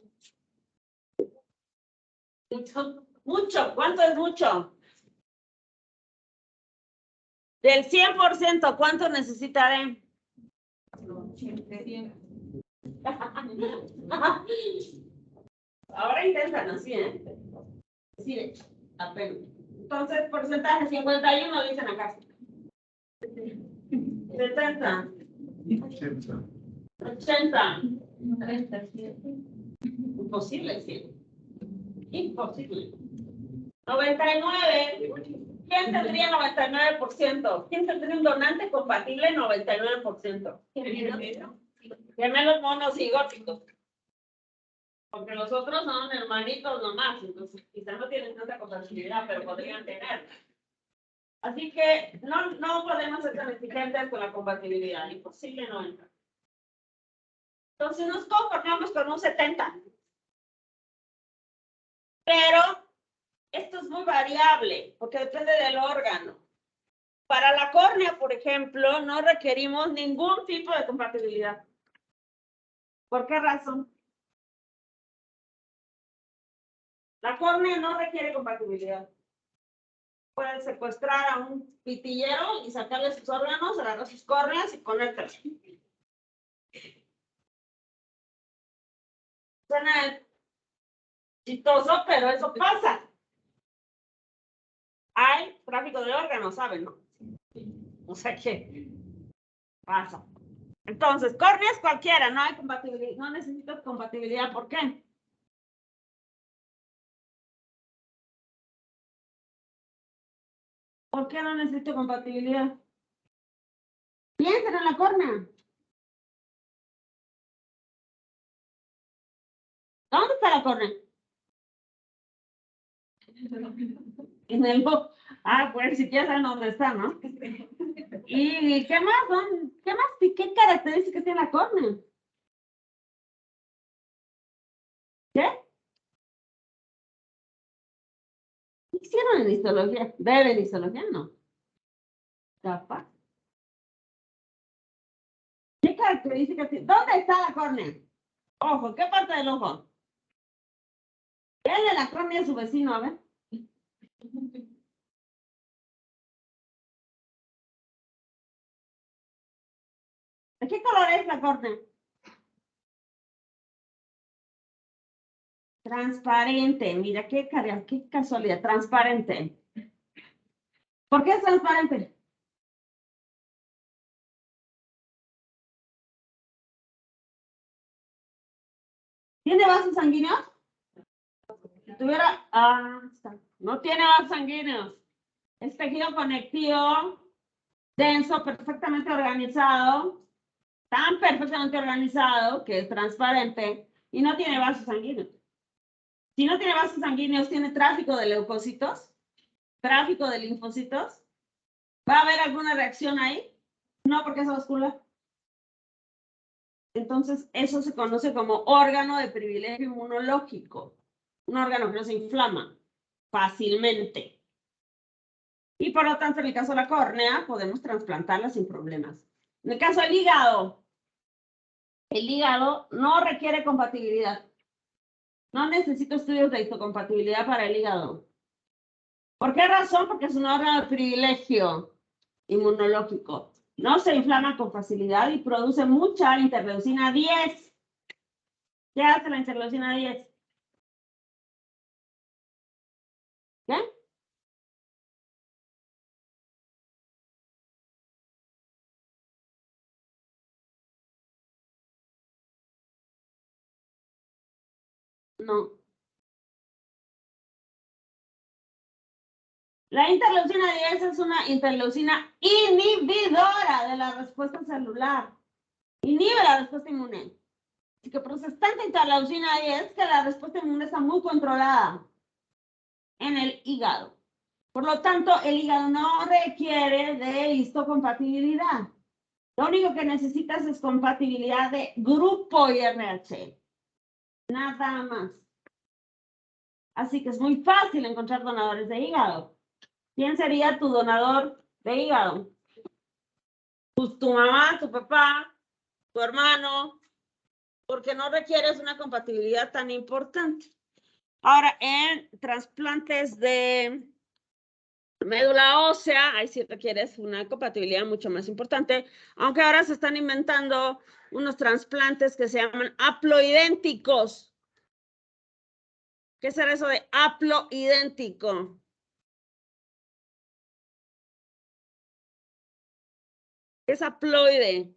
Mucho. ¿Cuánto es mucho? Del 100%, ¿cuánto necesitaré? Ahora intentan así, ¿eh? Sí, apenas. Entonces, porcentaje 51 dicen acá. 70. 80. Imposible, sí. Imposible. 99. ¿Quién tendría 99%? ¿Quién tendría un donante compatible 99%? Gemelos monocigóticos. Porque los otros son hermanitos nomás, entonces quizás no tienen tanta compatibilidad, pero podrían tener. Así que no podemos ser tan exigentes con la compatibilidad, imposible no entra. Entonces nos conformamos con un 70. Pero esto es muy variable, porque depende del órgano. Para la córnea, por ejemplo, no requerimos ningún tipo de compatibilidad. ¿Por qué razón? La córnea no requiere compatibilidad. Pueden secuestrar a un pitillero y sacarle sus órganos, agarrar sus córneas y conectarlas. Suena chistoso, pero eso pasa. Hay tráfico de órganos, ¿saben? ¿No? O sea que pasa. Entonces, córneas cualquiera, no hay compatibilidad, no necesito compatibilidad. ¿Por qué? ¿Por qué no necesito compatibilidad? Piensen en la córnea. ¿Dónde está la córnea? En el ojo. Ah, pues siquiera saben dónde está, ¿no? ¿Y qué más son? ¿Qué más? ¿Qué características tiene la córnea? ¿Qué? ¿Qué hicieron en histología? ¿Debe en histología? No. Capaz. ¿Qué características tiene? ¿Dónde está la córnea? Ojo, ¿qué parte del ojo? Denle la córnea a su vecino, a ver. ¿De qué color es la córnea? Transparente. Mira, qué casualidad. Transparente. ¿Por qué es transparente? ¿Tiene vasos sanguíneos? Si tuviera... no tiene vasos sanguíneos. Es tejido conectivo, denso, perfectamente organizado, tan perfectamente organizado que es transparente y no tiene vasos sanguíneos. Si no tiene vasos sanguíneos, tiene tráfico de leucocitos, tráfico de linfocitos. ¿Va a haber alguna reacción ahí? No, porque es vascular. Entonces, eso se conoce como órgano de privilegio inmunológico. Un órgano que no se inflama fácilmente. Y por lo tanto, en el caso de la córnea, podemos trasplantarla sin problemas. En el caso del hígado, el hígado no requiere compatibilidad. No necesito estudios de histocompatibilidad para el hígado. ¿Por qué razón? Porque es un órgano de privilegio inmunológico. No se inflama con facilidad y produce mucha interleucina 10. ¿Qué hace la interleucina 10? ¿Qué? No. La interleucina 10 es una interleucina inhibidora de la respuesta celular. Inhibe la respuesta inmune. Así que produce tanta interleucina 10 que la respuesta inmune está muy controlada en el hígado. Por lo tanto, el hígado no requiere de histocompatibilidad. Lo único que necesitas es compatibilidad de grupo IRH. Nada más. Así que es muy fácil encontrar donadores de hígado. ¿Quién sería tu donador de hígado? Pues tu mamá, tu papá, tu hermano, porque no requieres una compatibilidad tan importante. Ahora, en trasplantes de médula ósea, ahí sí requieres una compatibilidad mucho más importante, aunque ahora se están inventando unos trasplantes que se llaman haploidénticos. ¿Qué será eso de haploidéntico? ¿Qué es haploide?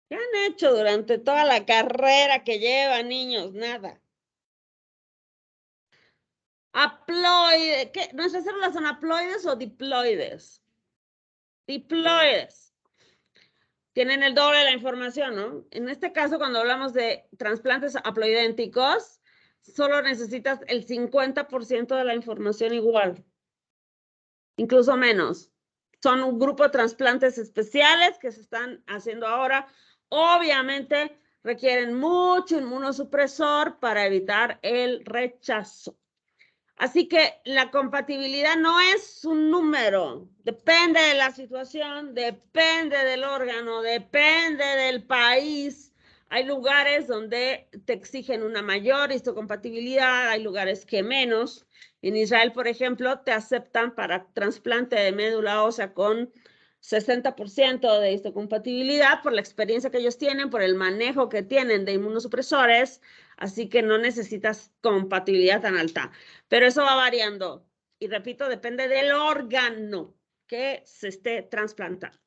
¿Qué han hecho durante toda la carrera que llevan, niños? Nada. Haploide. ¿Qué? ¿Nuestras células son haploides o diploides? Diploides. Tienen el doble de la información, ¿no? En este caso, cuando hablamos de trasplantes haploidénticos, solo necesitas el 50% de la información igual. Incluso menos. Son un grupo de trasplantes especiales que se están haciendo ahora. Obviamente requieren mucho inmunosupresor para evitar el rechazo. Así que la compatibilidad no es un número, depende de la situación, depende del órgano, depende del país. Hay lugares donde te exigen una mayor histocompatibilidad, hay lugares que menos. En Israel, por ejemplo, te aceptan para trasplante de médula ósea con 60% de histocompatibilidad por la experiencia que ellos tienen, por el manejo que tienen de inmunosupresores, así que no necesitas compatibilidad tan alta. Pero eso va variando. Y repito, depende del órgano que se esté trasplantando.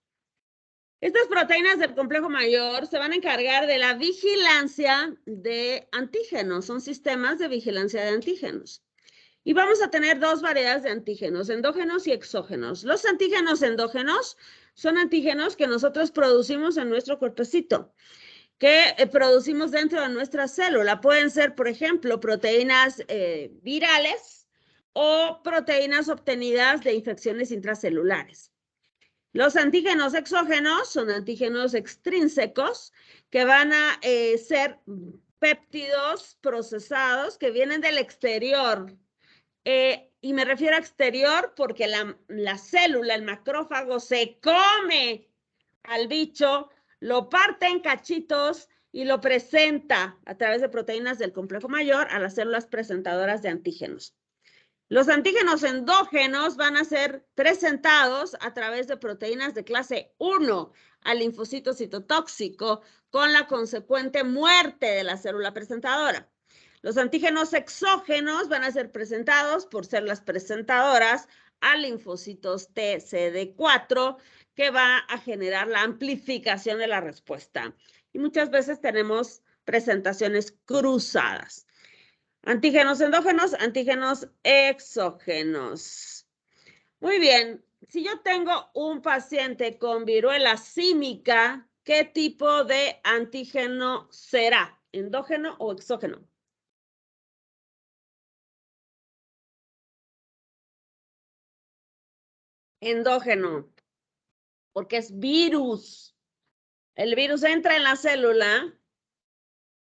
Estas proteínas del complejo mayor se van a encargar de la vigilancia de antígenos. Son sistemas de vigilancia de antígenos. Y vamos a tener dos variedades de antígenos, endógenos y exógenos. Los antígenos endógenos son antígenos que nosotros producimos en nuestro cuerpecito, que producimos dentro de nuestra célula. Pueden ser, por ejemplo, proteínas virales o proteínas obtenidas de infecciones intracelulares. Los antígenos exógenos son antígenos extrínsecos que van a ser péptidos procesados que vienen del exterior. Y me refiero a exterior porque la célula, el macrófago, se come al bicho, lo parte en cachitos y lo presenta a través de proteínas del complejo mayor a las células presentadoras de antígenos. Los antígenos endógenos van a ser presentados a través de proteínas de clase 1 al linfocito citotóxico con la consecuente muerte de la célula presentadora. Los antígenos exógenos van a ser presentados por células presentadoras a linfocitos TCD4 que va a generar la amplificación de la respuesta. Y muchas veces tenemos presentaciones cruzadas. Antígenos endógenos, antígenos exógenos. Muy bien. Si yo tengo un paciente con viruela símica, ¿qué tipo de antígeno será? ¿Endógeno o exógeno? Endógeno, porque es virus. El virus entra en la célula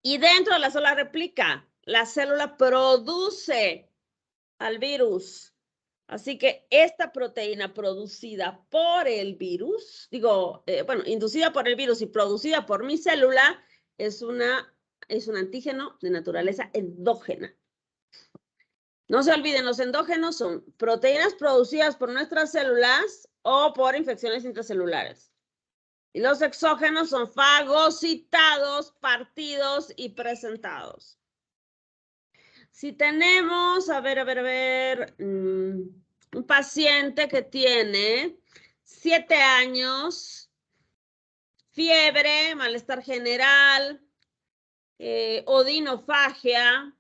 y dentro de la célula replica. La célula produce al virus. Así que esta proteína producida por el virus, inducida por el virus y producida por mi célula, es un antígeno de naturaleza endógena. No se olviden, los endógenos son proteínas producidas por nuestras células o por infecciones intracelulares. Y los exógenos son fagocitados, partidos y presentados. Si tenemos, un paciente que tiene 7 años, fiebre, malestar general, odinofagia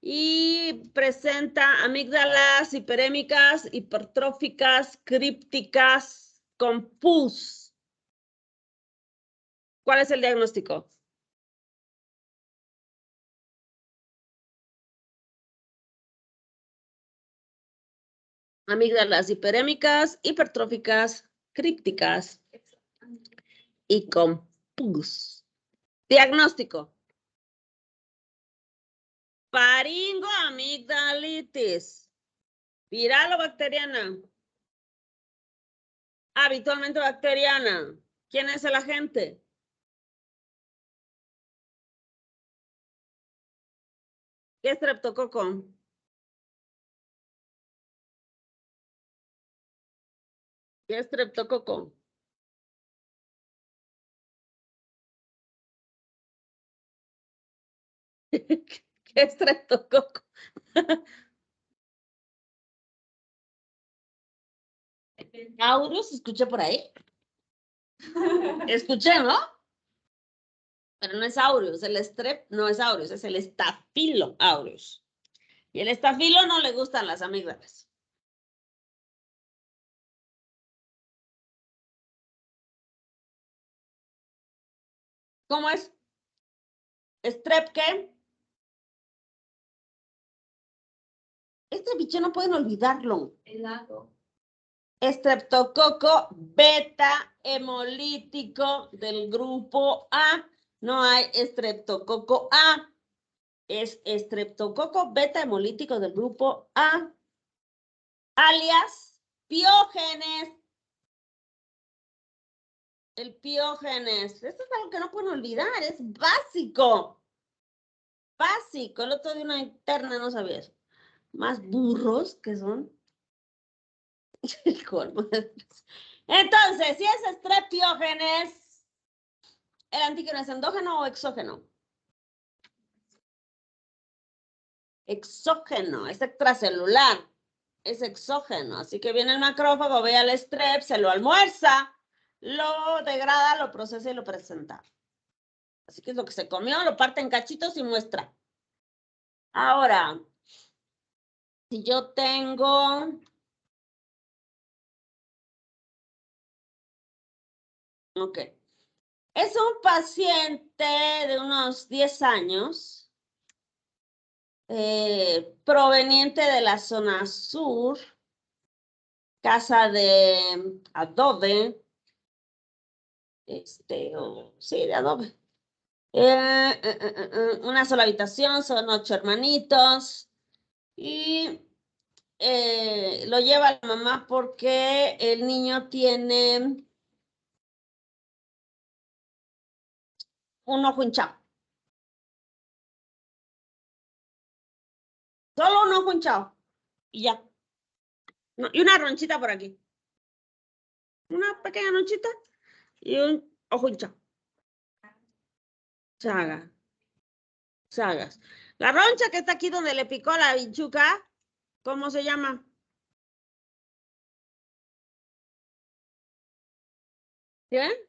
y presenta amígdalas hiperémicas, hipertróficas, crípticas, con pus. ¿Cuál es el diagnóstico? Amígdalas hiperémicas, hipertróficas, crípticas y con pus. Diagnóstico. Faringoamigdalitis. ¿Viral o bacteriana? Habitualmente bacteriana. ¿Quién es el agente? ¿Qué es streptococo? ¿Qué es streptococo? ¿Qué es streptococo? ¿Aureus? ¿Escuché por ahí? Escuché, ¿no? Pero no es aureus. El strep no es aureus, es el estafilo aureus. Y el estafilo no le gustan las amígdalas. ¿Cómo es? ¿Strep qué? Este bicho no pueden olvidarlo. Helado. Estreptococo beta hemolítico del grupo A. No hay estreptococo A. Es estreptococo beta hemolítico del grupo A. Alias Piógenes. El Piógenes. Esto es algo que no pueden olvidar. Es básico. Básico. El otro de una interna no sabía eso. Más burros que son. Entonces, si es Streppiógenes, ¿el antígeno es endógeno o exógeno? Exógeno, es extracelular, es exógeno. Así que viene el macrófago, ve al strep, se lo almuerza, lo degrada, lo procesa y lo presenta. Así que es lo que se comió, lo parte en cachitos y muestra. Ahora, si yo tengo... Ok. Es un paciente de unos 10 años. Proveniente de la zona sur, casa de adobe, sí, de adobe. Una sola habitación, son 8 hermanitos y lo lleva la mamá porque el niño tiene un ojo hinchado. Solo un ojo hinchado y ya. No, y una ronchita por aquí. Una pequeña ronchita y un ojo hinchado. Chaga. Chagas. La roncha que está aquí donde le picó la bichuca, ¿cómo se llama? ¿Qué?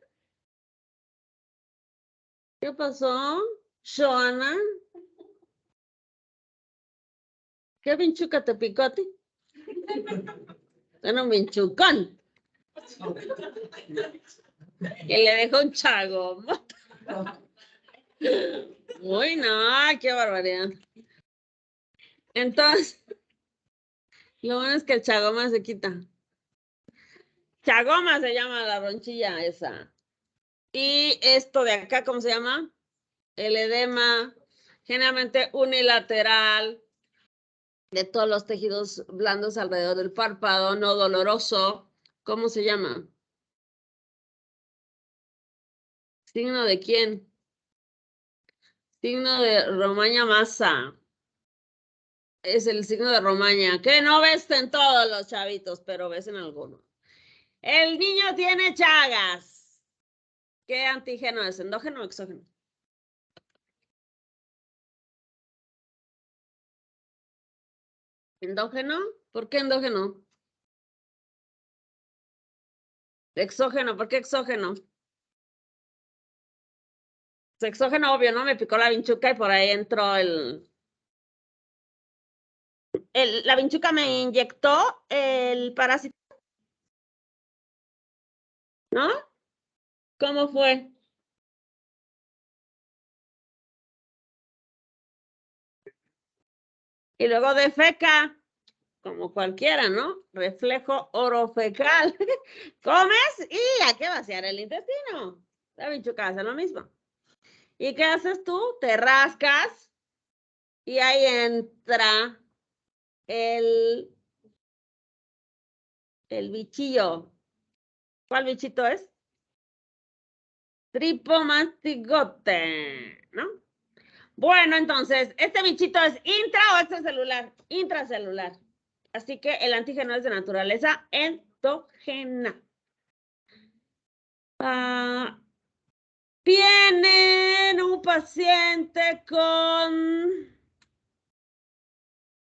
¿Qué pasó? Joana. ¿Qué bichuca te picó a ti? Era un binchucón. Que le dejó un chago. Uy, no, qué barbaridad. Entonces, lo bueno es que el chagoma se quita. Chagoma se llama la ronchilla esa. Y esto de acá, ¿cómo se llama? El edema, generalmente unilateral, de todos los tejidos blandos alrededor del párpado, no doloroso. ¿Cómo se llama? ¿Signo de quién? Signo de Romaña Massa. Es el signo de Romaña, que no ves en todos los chavitos, pero ves en algunos. El niño tiene Chagas. ¿Qué antígeno es? ¿Endógeno o exógeno? ¿Endógeno? ¿Por qué endógeno? Exógeno, ¿por qué exógeno? Exógeno, obvio, ¿no? Me picó la vinchuca y por ahí entró la vinchuca me inyectó el parásito, ¿no? ¿Cómo fue? Y luego defeca, como cualquiera, ¿no? Reflejo orofecal. Comes y hay que vaciar el intestino. La vinchuca hace lo mismo. ¿Y qué haces tú? Te rascas y ahí entra el bichillo. ¿Cuál bichito es? Tripomastigote, ¿no? Bueno, entonces, ¿este bichito es intra o extracelular? Intracelular. Así que el antígeno es de naturaleza endógena. Tienen un paciente con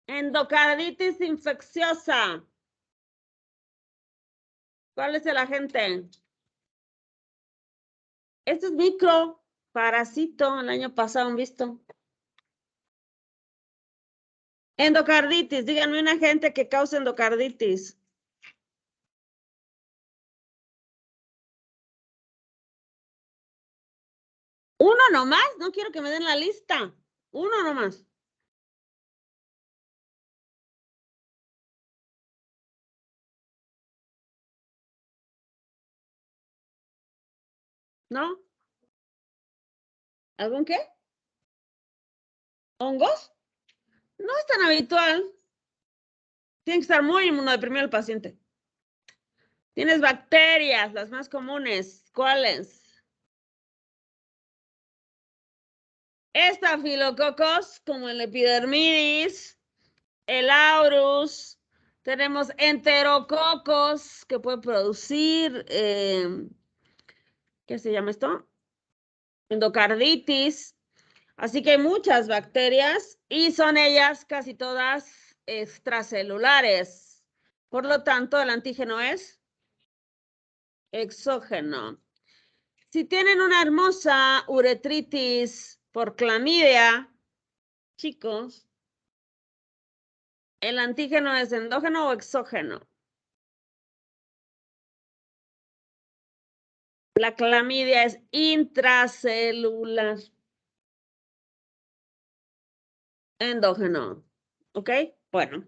endocarditis infecciosa. ¿Cuál es el agente? Este es microparásito, el año pasado han visto. Endocarditis, díganme un agente que causa endocarditis. Uno nomás, no quiero que me den la lista. Uno nomás. ¿No? ¿Algún qué? ¿Hongos? No es tan habitual. Tiene que estar muy inmunodeprimido el paciente. Tienes bacterias, las más comunes. ¿Cuáles? Estafilococos, como el epidermidis, el aureus. Tenemos enterococos que puede producir, ¿qué se llama esto? Endocarditis. Así que hay muchas bacterias y son ellas casi todas extracelulares. Por lo tanto, el antígeno es exógeno. Si tienen una hermosa uretritis por clamidia, chicos, ¿el antígeno es endógeno o exógeno? La clamidia es intracelular. Endógeno. ¿Ok? Bueno.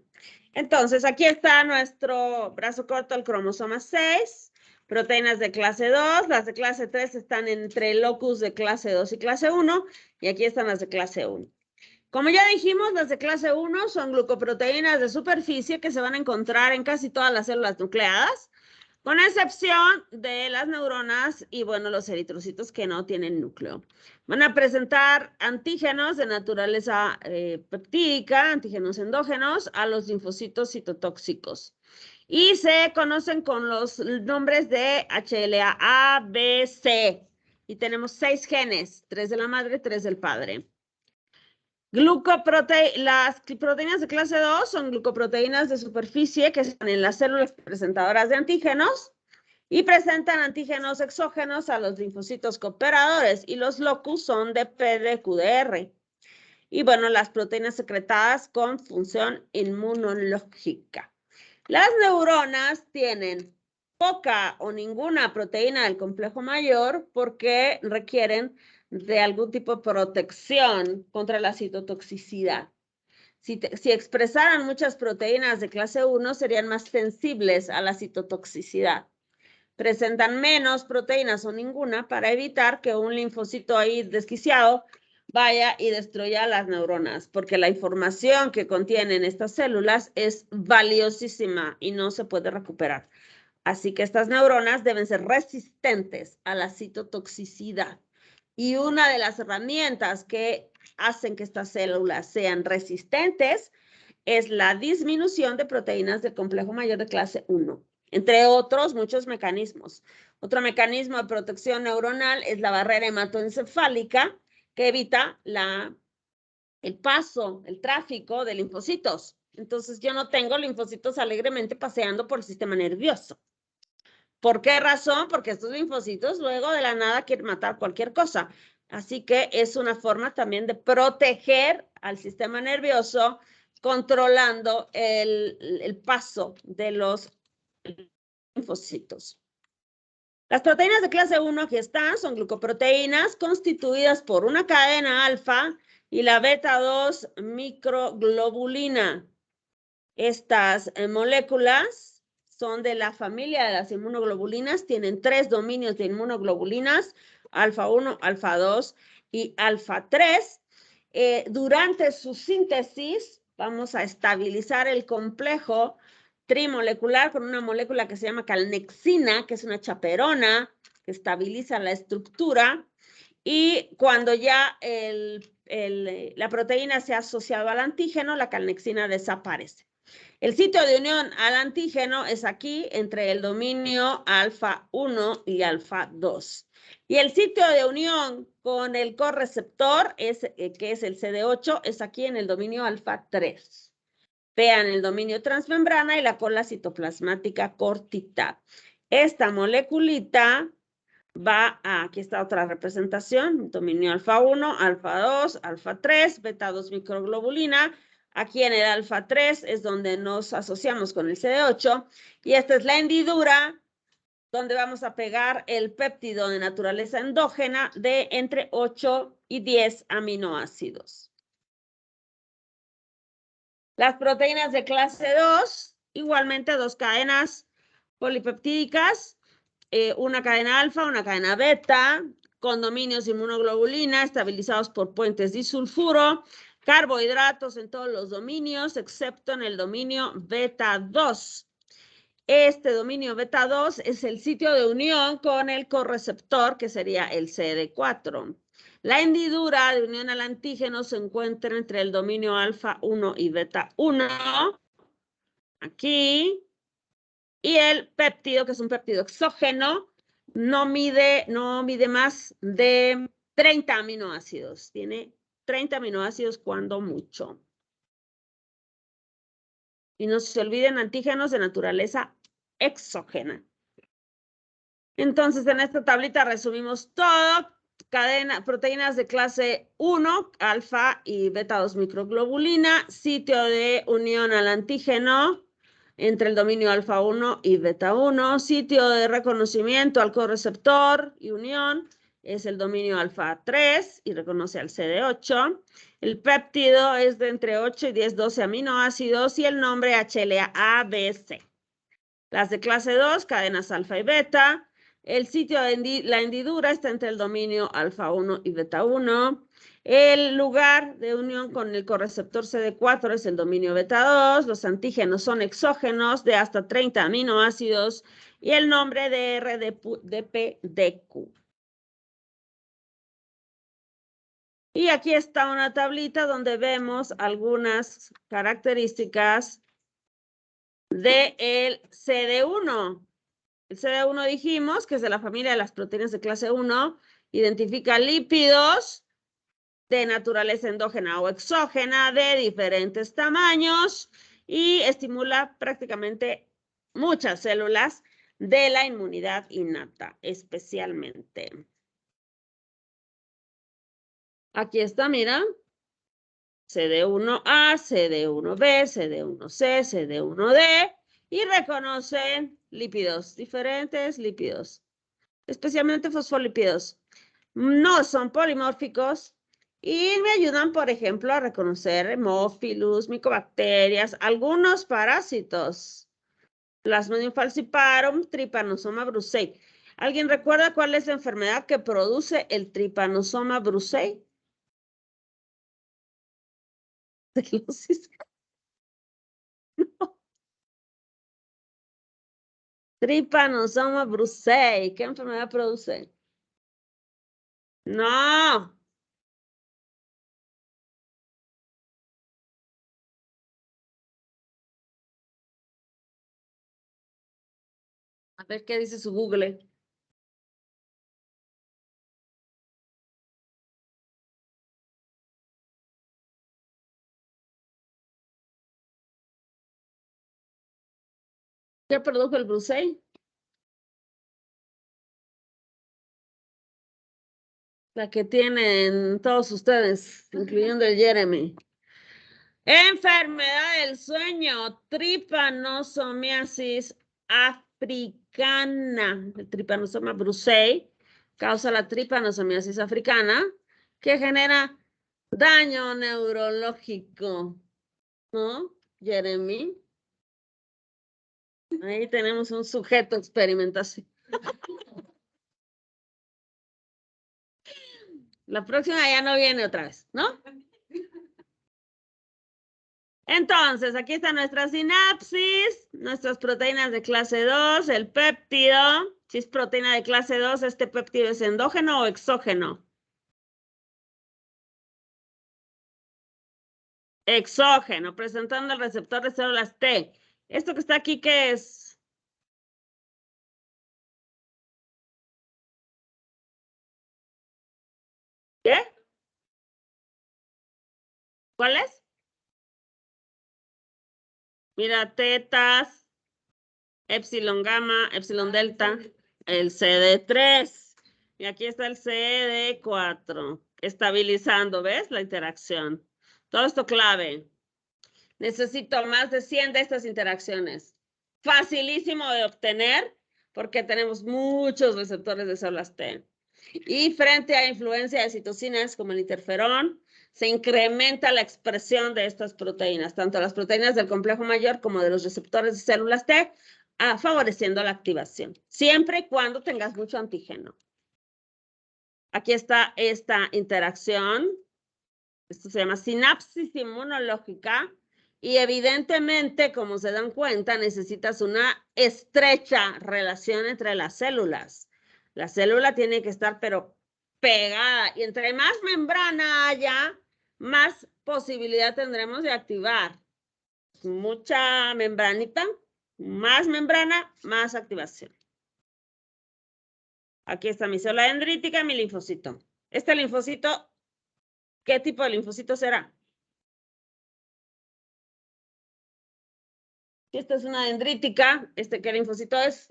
Entonces, aquí está nuestro brazo corto, el cromosoma 6. Proteínas de clase 2. Las de clase 3 están entre el locus de clase 2 y clase 1. Y aquí están las de clase 1. Como ya dijimos, las de clase 1 son glucoproteínas de superficie que se van a encontrar en casi todas las células nucleadas, con excepción de las neuronas y, bueno, los eritrocitos que no tienen núcleo. Van a presentar antígenos de naturaleza peptídica, antígenos endógenos, a los linfocitos citotóxicos. Y se conocen con los nombres de HLA A, B, C. Y tenemos 6 genes, 3 de la madre, 3 del padre. Las proteínas de clase 2 son glucoproteínas de superficie que están en las células presentadoras de antígenos y presentan antígenos exógenos a los linfocitos cooperadores y los locus son de PDQDR. Y bueno, las proteínas secretadas con función inmunológica. Las neuronas tienen poca o ninguna proteína del complejo mayor porque requieren de algún tipo de protección contra la citotoxicidad. Si expresaran muchas proteínas de clase 1, serían más sensibles a la citotoxicidad. Presentan menos proteínas o ninguna para evitar que un linfocito ahí desquiciado vaya y destruya las neuronas, porque la información que contienen estas células es valiosísima y no se puede recuperar. Así que estas neuronas deben ser resistentes a la citotoxicidad. Y una de las herramientas que hacen que estas células sean resistentes es la disminución de proteínas del complejo mayor de clase 1, entre otros muchos mecanismos. Otro mecanismo de protección neuronal es la barrera hematoencefálica, que evita el paso, el tráfico de linfocitos. Entonces, yo no tengo linfocitos alegremente paseando por el sistema nervioso. ¿Por qué razón? Porque estos linfocitos luego de la nada quieren matar cualquier cosa. Así que es una forma también de proteger al sistema nervioso, controlando el paso de los linfocitos. Las proteínas de clase 1 aquí están, son glucoproteínas constituidas por una cadena alfa y la beta 2 microglobulina. Estas moléculas son de la familia de las inmunoglobulinas, tienen 3 dominios de inmunoglobulinas, alfa 1, alfa 2, y alfa 3. Durante su síntesis, vamos a estabilizar el complejo trimolecular con una molécula que se llama calnexina, que es una chaperona que estabiliza la estructura. Y cuando ya la proteína se ha asociado al antígeno, la calnexina desaparece. El sitio de unión al antígeno es aquí, entre el dominio alfa 1 y alfa 2. Y el sitio de unión con el correceptor, que es el CD8, es aquí en el dominio alfa 3. Vean el dominio transmembrana y la cola citoplasmática cortita. Esta moleculita va a, aquí está otra representación, dominio alfa 1, alfa 2, alfa 3, beta 2 microglobulina. Aquí en el alfa 3 es donde nos asociamos con el CD8 y esta es la hendidura donde vamos a pegar el péptido de naturaleza endógena de entre 8 y 10 aminoácidos. Las proteínas de clase 2, igualmente 2 cadenas polipeptídicas, una cadena alfa, una cadena beta, con dominios de inmunoglobulina estabilizados por puentes disulfuro, carbohidratos en todos los dominios, excepto en el dominio beta 2. Este dominio beta 2 es el sitio de unión con el correceptor, que sería el CD4. La hendidura de unión al antígeno se encuentra entre el dominio alfa 1 y beta 1, aquí, y el péptido, que es un péptido exógeno, no mide más de 30 aminoácidos. Tiene 30 aminoácidos cuando mucho. Y no se olviden antígenos de naturaleza exógena. Entonces, en esta tablita resumimos todo. Proteínas de clase 1, alfa y beta 2 microglobulina, sitio de unión al antígeno entre el dominio alfa 1 y beta 1, sitio de reconocimiento al correceptor y unión es el dominio alfa 3 y reconoce al CD8. El péptido es de entre 8 y 10, 12 aminoácidos y el nombre HLA-ABC. Las de clase 2, cadenas alfa y beta. El sitio de la hendidura está entre el dominio alfa 1 y beta 1. El lugar de unión con el correceptor CD4 es el dominio beta 2. Los antígenos son exógenos de hasta 30 aminoácidos y el nombre de RDPDQ. Y aquí está una tablita donde vemos algunas características del CD1. El CD1 dijimos que es de la familia de las proteínas de clase 1, identifica lípidos de naturaleza endógena o exógena de diferentes tamaños y estimula prácticamente muchas células de la inmunidad innata, especialmente. Aquí está, mira. CD1A, CD1B, CD1C, CD1D y reconocen lípidos, diferentes lípidos, especialmente fosfolípidos. No son polimórficos y me ayudan, por ejemplo, a reconocer hemófilos, micobacterias, algunos parásitos. Plasmodium falciparum, Trypanosoma brucei. ¿Alguien recuerda cuál es la enfermedad que produce el Trypanosoma brucei? No. Trypanosoma brucei. ¿Qué enfermedad produce? No. A ver qué dice su Google. ¿Qué produjo el brucei? La que tienen todos ustedes, incluyendo el Jeremy. Enfermedad del sueño, tripanosomiasis africana. El Trypanosoma brucei causa la tripanosomiasis africana que genera daño neurológico. ¿No, Jeremy? Ahí tenemos un sujeto experimentación. La próxima ya no viene otra vez, ¿no? Entonces, aquí está nuestra sinapsis, nuestras proteínas de clase 2, el péptido. Si es proteína de clase 2, ¿este péptido es endógeno o exógeno? Exógeno, presentando el receptor de células T. ¿Esto que está aquí qué es? ¿Qué? ¿Cuál es? Mira, tetas, epsilon gamma, epsilon delta, el CD3. Y aquí está el CD4, estabilizando, ¿ves? La interacción. Todo esto clave. Necesito más de 100 de estas interacciones. Facilísimo de obtener porque tenemos muchos receptores de células T. Y frente a influencia de citocinas como el interferón, se incrementa la expresión de estas proteínas, tanto las proteínas del complejo mayor como de los receptores de células T, favoreciendo la activación, siempre y cuando tengas mucho antígeno. Aquí está esta interacción. Esto se llama sinapsis inmunológica. Y evidentemente, como se dan cuenta, necesitas una estrecha relación entre las células. La célula tiene que estar, pero pegada. Y entre más membrana haya, más posibilidad tendremos de activar. Mucha membranita, más membrana, más activación. Aquí está mi célula dendrítica y mi linfocito. Este linfocito, ¿qué tipo de linfocito será? Esta es una dendrítica. ¿Qué linfocito es?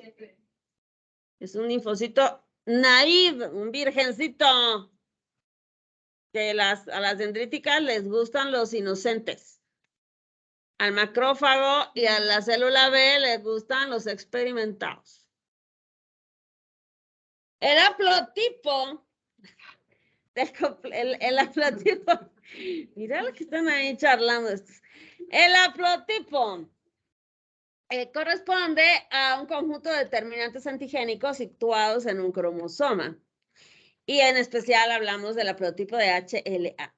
Es un linfocito naive, un virgencito. Que a las dendríticas les gustan los inocentes. Al macrófago y a la célula B les gustan los experimentados. El haplotipo, el haplotipo, mira lo que están ahí charlando estos. El haplotipo corresponde a un conjunto de determinantes antigénicos situados en un cromosoma. Y en especial hablamos del haplotipo de HLA.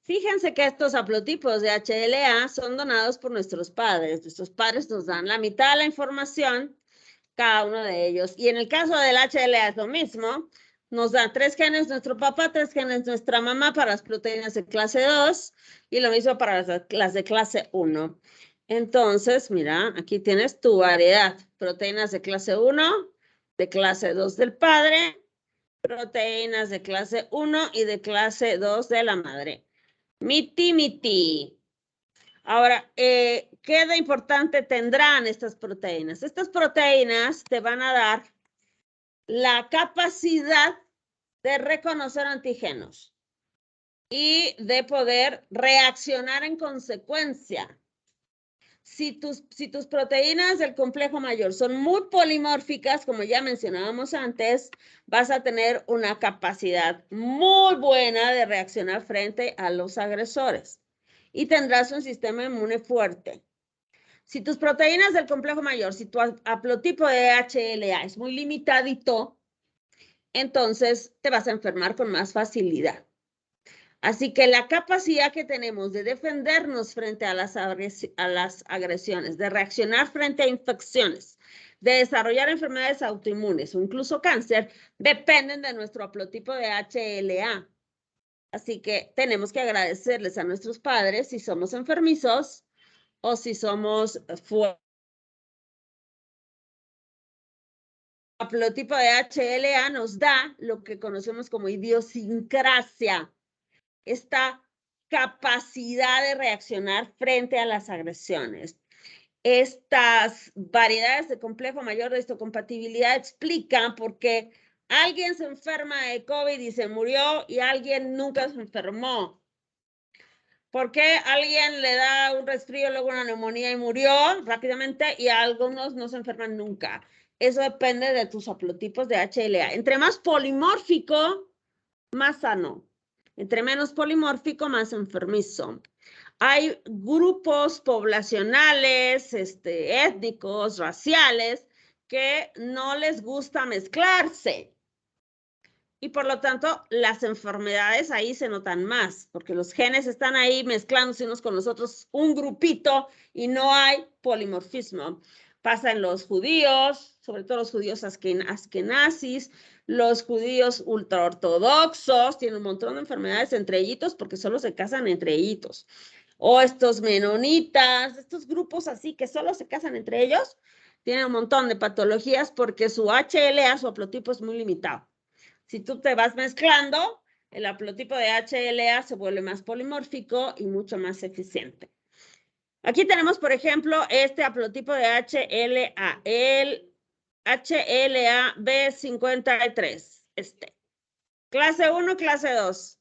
Fíjense que estos haplotipos de HLA son donados por nuestros padres. Nuestros padres nos dan la mitad de la información, cada uno de ellos. Y en el caso del HLA es lo mismo. Nos dan 3 genes nuestro papá, 3 genes nuestra mamá para las proteínas de clase 2 y lo mismo para las de clase 1. Entonces, mira, aquí tienes tu variedad. Proteínas de clase 1, de clase 2 del padre, proteínas de clase 1 y de clase 2 de la madre. Miti. Ahora, ¿qué de importante tendrán estas proteínas? Estas proteínas te van a dar la capacidad de reconocer antígenos y de poder reaccionar en consecuencia. Si tus proteínas del complejo mayor son muy polimórficas, como ya mencionábamos antes, vas a tener una capacidad muy buena de reaccionar frente a los agresores y tendrás un sistema inmune fuerte. Si tus proteínas del complejo mayor, si tu haplotipo de HLA es muy limitadito, entonces te vas a enfermar con más facilidad. Así que la capacidad que tenemos de defendernos frente a las agresiones, de reaccionar frente a infecciones, de desarrollar enfermedades autoinmunes o incluso cáncer, dependen de nuestro haplotipo de HLA. Así que tenemos que agradecerles a nuestros padres si somos enfermizos o si somos fuertes. El haplotipo de HLA nos da lo que conocemos como idiosincrasia. Esta capacidad de reaccionar frente a las agresiones. Estas variedades de complejo mayor de histocompatibilidad explican por qué alguien se enferma de COVID y se murió y alguien nunca se enfermó. ¿Por qué alguien le da un resfrío, luego una neumonía y murió rápidamente y algunos no se enferman nunca? Eso depende de tus haplotipos de HLA. Entre más polimórfico, más sano. Entre menos polimórfico, más enfermizo. Hay grupos poblacionales, étnicos, raciales, que no les gusta mezclarse. y por lo tanto las enfermedades ahí se notan más, porque los genes están ahí mezclándose unos con los otros, un grupito, y no hay polimorfismo. Pasa en los judíos, sobre todo los judíos askenazis, los judíos ultraortodoxos, tienen un montón de enfermedades entre ellos porque solo se casan entre ellos. O estos menonitas, estos grupos así que solo se casan entre ellos, tienen un montón de patologías porque su HLA, su haplotipo es muy limitado. Si tú te vas mezclando, el haplotipo de HLA se vuelve más polimórfico y mucho más eficiente. Aquí tenemos, por ejemplo, este haplotipo de HLA, el HLA B53, Clase 1, clase 2.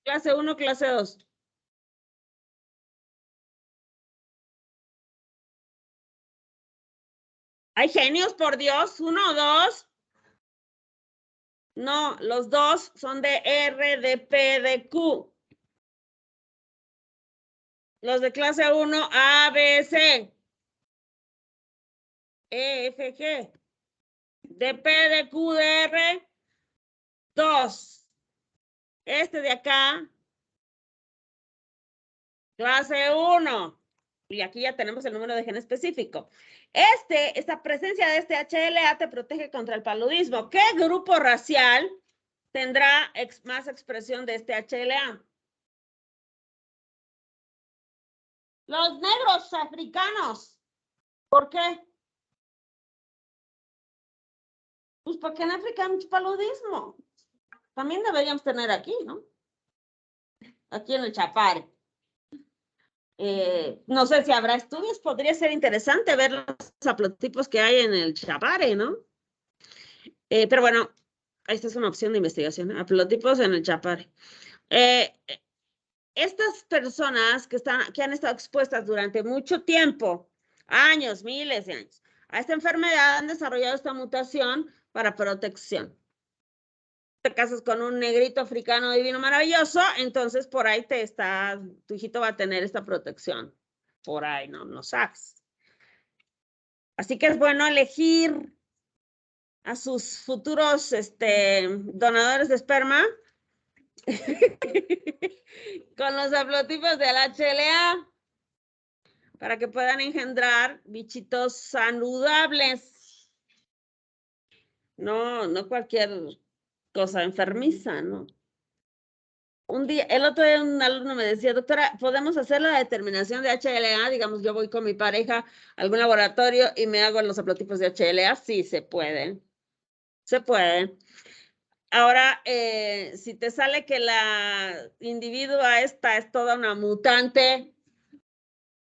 Clase 1, clase 2. ¿Hay genios, por Dios? ¿1 o 2? No, los dos son de R, de P, de Q. Los de clase 1, A, B, C. E, F, G. De P, de Q, de R, 2. Este de acá, clase 1. Y aquí ya tenemos el número de gen específico. Esta presencia de este HLA te protege contra el paludismo. ¿Qué grupo racial tendrá más expresión de este HLA? Los negros africanos. ¿Por qué? Pues porque en África hay mucho paludismo. También deberíamos tener aquí, ¿no? Aquí en el Chapare. No sé si habrá estudios, podría ser interesante ver los haplotipos que hay en el Chapare, ¿no? Pero bueno, esta es una opción de investigación, haplotipos en el Chapare. Estas personas que han estado expuestas durante mucho tiempo, años, miles de años, a esta enfermedad han desarrollado esta mutación para protección. Te casas con un negrito africano divino maravilloso, entonces por ahí tu hijito va a tener esta protección. Por ahí, no sabes. Así que es bueno elegir a sus futuros donadores de esperma con los haplotipos del HLA para que puedan engendrar bichitos saludables. No cualquier cosa enfermiza, ¿no? El otro día un alumno me decía, doctora, ¿podemos hacer la determinación de HLA? Digamos, yo voy con mi pareja a algún laboratorio y me hago los haplotipos de HLA. Sí, se puede. Se puede. Ahora, si te sale que la individua esta es toda una mutante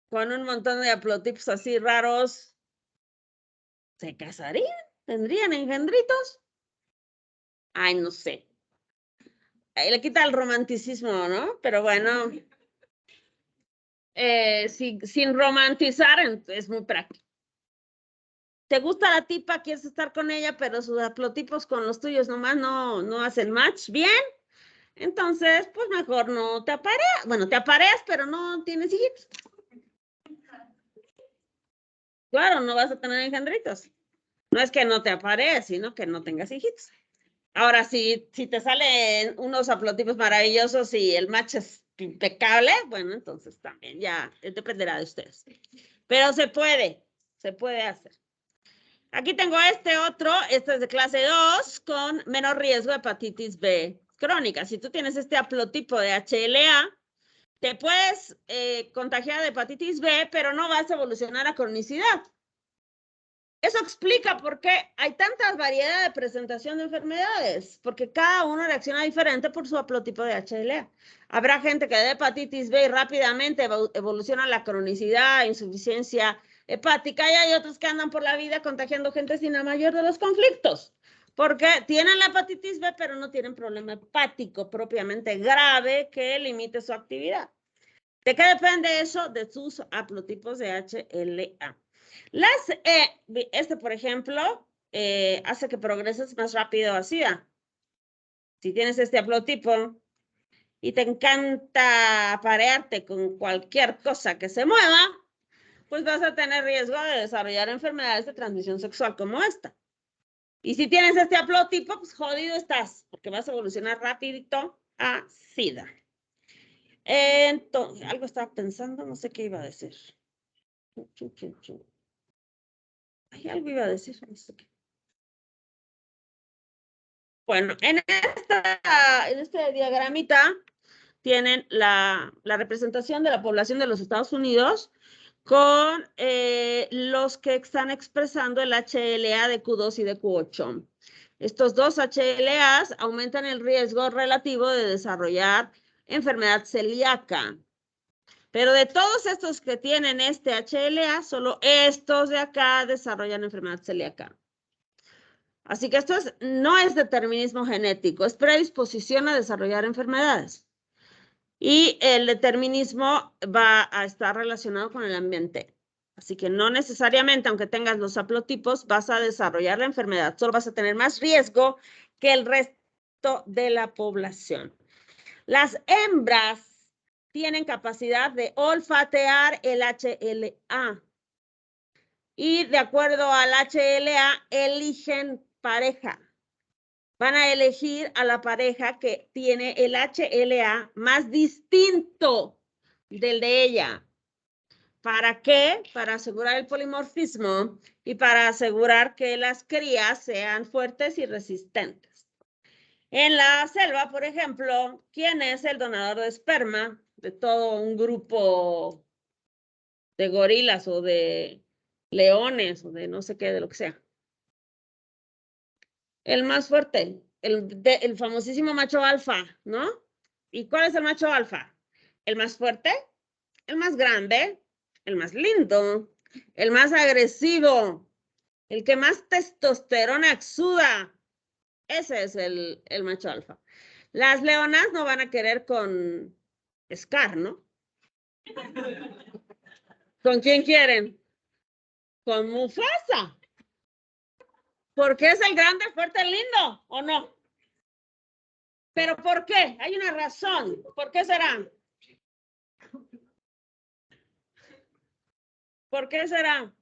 con un montón de haplotipos así raros, ¿se casarían? ¿Tendrían engendritos? Ay, no sé. Ahí le quita el romanticismo, ¿no? Pero bueno, sin romantizar, es muy práctico. ¿Te gusta la tipa? ¿Quieres estar con ella? Pero sus haplotipos con los tuyos nomás no hacen match. ¿Bien? Entonces, pues mejor no te apareas. Bueno, te apareas, pero no tienes hijitos. Claro, no vas a tener engendritos. No es que no te aparees, sino que no tengas hijitos. Ahora, si te salen unos haplotipos maravillosos y el match es impecable, bueno, entonces también ya dependerá de ustedes. Pero se puede hacer. Aquí tengo este es de clase 2 con menor riesgo de hepatitis B crónica. Si tú tienes este haplotipo de HLA, te puedes contagiar de hepatitis B, pero no vas a evolucionar a cronicidad. Eso explica por qué hay tanta variedad de presentación de enfermedades, porque cada uno reacciona diferente por su haplotipo de HLA. Habrá gente que de hepatitis B rápidamente evoluciona a la cronicidad, insuficiencia hepática, y hay otros que andan por la vida contagiando gente sin el mayor de los conflictos, porque tienen la hepatitis B, pero no tienen problema hepático propiamente grave que limite su actividad. ¿De qué depende eso? De sus haplotipos de HLA. Por ejemplo, hace que progreses más rápido a SIDA. Si tienes este haplotipo y te encanta aparearte con cualquier cosa que se mueva, pues vas a tener riesgo de desarrollar enfermedades de transmisión sexual como esta. Y si tienes este haplotipo, pues jodido estás, porque vas a evolucionar rapidito a SIDA. Entonces, algo estaba pensando, no sé qué iba a decir. Ay, algo iba a decir, no sé qué. Bueno, en este diagramita tienen la representación de la población de los Estados Unidos con los que están expresando el HLA de Q2 y de Q8. Estos dos HLAs aumentan el riesgo relativo de desarrollar enfermedad celíaca. Pero de todos estos que tienen este HLA, solo estos de acá desarrollan enfermedad celíaca. Así que esto no es determinismo genético, es predisposición a desarrollar enfermedades. Y el determinismo va a estar relacionado con el ambiente. Así que no necesariamente, aunque tengas los haplotipos, vas a desarrollar la enfermedad. Solo vas a tener más riesgo que el resto de la población. Las hembras tienen capacidad de olfatear el HLA. Y de acuerdo al HLA, eligen pareja. Van a elegir a la pareja que tiene el HLA más distinto del de ella. ¿Para qué? Para asegurar el polimorfismo y para asegurar que las crías sean fuertes y resistentes. En la selva, por ejemplo, ¿quién es el donador de esperma de todo un grupo de gorilas o de leones o de no sé qué, de lo que sea? El más fuerte, el famosísimo macho alfa, ¿no? ¿Y cuál es el macho alfa? El más fuerte, el más grande, el más lindo, el más agresivo, el que más testosterona exuda. Ese es el macho alfa. Las leonas no van a querer con Scar, ¿no? ¿Con quién quieren? Con Mufasa. Porque es el grande, fuerte, lindo, ¿o no? ¿Pero por qué? Hay una razón. ¿Por qué será? ¿Por qué será?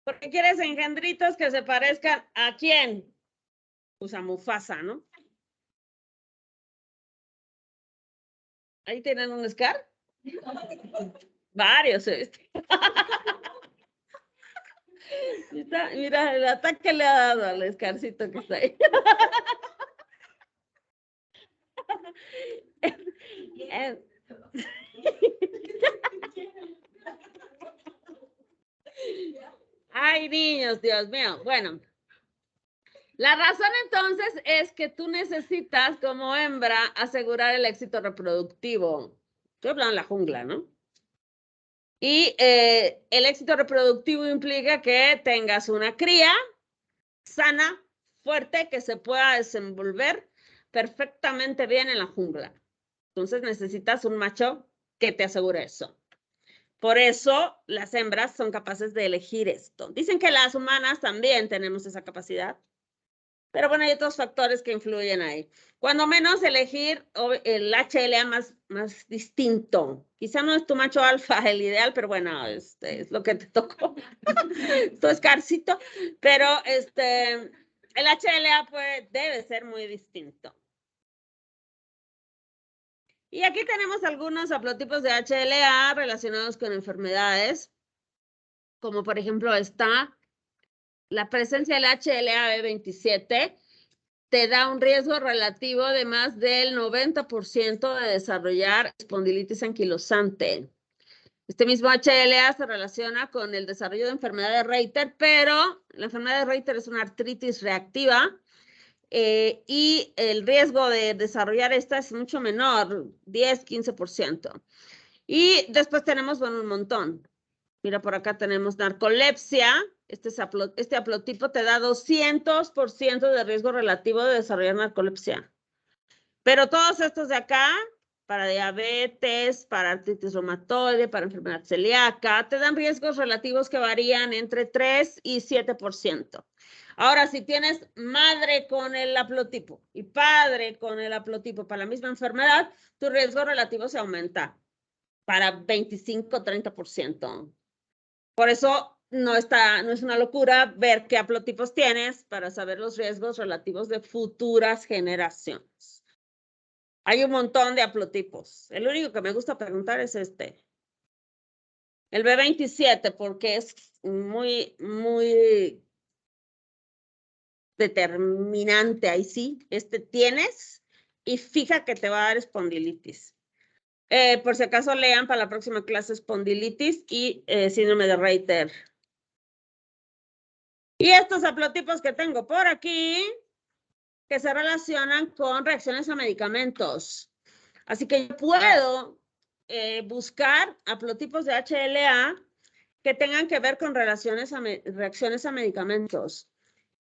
Porque quieres engendritos que se parezcan ¿a quién? Pues a Mufasa, ¿no? Ahí tienen un Scar. Varios. Mira, el ataque le ha dado al Scarcito que está ahí. Ay, niños, Dios mío. Bueno, la razón entonces es que tú necesitas como hembra asegurar el éxito reproductivo. Estoy hablando de la jungla, ¿no? Y el éxito reproductivo implica que tengas una cría sana, fuerte, que se pueda desenvolver perfectamente bien en la jungla. Entonces necesitas un macho que te asegure eso. Por eso las hembras son capaces de elegir esto. Dicen que las humanas también tenemos esa capacidad, pero bueno, hay otros factores que influyen ahí. Cuando menos elegir el HLA más distinto. Quizá no es tu macho alfa el ideal, pero bueno, es lo que te tocó. Tu escarcito, pero el HLA debe ser muy distinto. Y aquí tenemos algunos haplotipos de HLA relacionados con enfermedades, como por ejemplo está la presencia del HLA-B27, te da un riesgo relativo de más del 90% de desarrollar espondilitis anquilosante. Este mismo HLA se relaciona con el desarrollo de enfermedad de Reiter, pero la enfermedad de Reiter es una artritis reactiva y el riesgo de desarrollar esta es mucho menor, 10-15%. Y después tenemos, bueno, un montón. Mira, por acá tenemos narcolepsia. Este haplotipo te da 200% de riesgo relativo de desarrollar narcolepsia. Pero todos estos de acá, para diabetes, para artritis reumatoide, para enfermedad celíaca, te dan riesgos relativos que varían entre 3 y 7%. Ahora, si tienes madre con el haplotipo y padre con el haplotipo para la misma enfermedad, tu riesgo relativo se aumenta para 25, 30%. Por eso no es una locura ver qué haplotipos tienes para saber los riesgos relativos de futuras generaciones. Hay un montón de haplotipos. El único que me gusta preguntar es este. El B27, porque es muy, muy determinante. Ahí sí, tienes y fija que te va a dar espondilitis. Por si acaso lean para la próxima clase espondilitis y síndrome de Reiter. Y estos haplotipos que tengo por aquí, que se relacionan con reacciones a medicamentos. Así que yo puedo buscar haplotipos de HLA que tengan que ver con reacciones a medicamentos.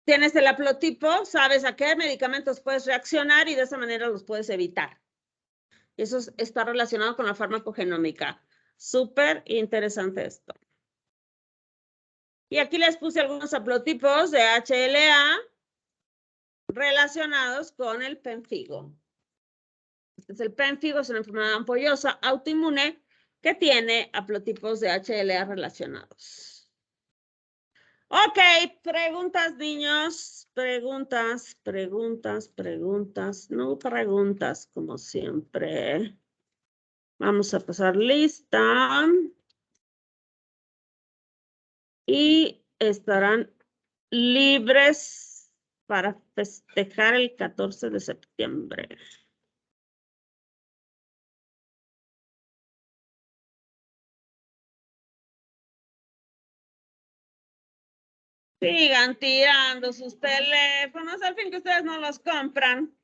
Tienes el haplotipo, sabes a qué medicamentos puedes reaccionar y de esa manera los puedes evitar. Eso está relacionado con la farmacogenómica. Súper interesante esto. Y aquí les puse algunos haplotipos de HLA relacionados con el pemfigo. Este es el pemfigo, es una enfermedad ampollosa autoinmune que tiene haplotipos de HLA relacionados. Ok, preguntas, niños. Preguntas, no preguntas, como siempre. Vamos a pasar lista. Y estarán libres para festejar el 14 de septiembre. Sigan tirando sus teléfonos, al fin que ustedes no los compran.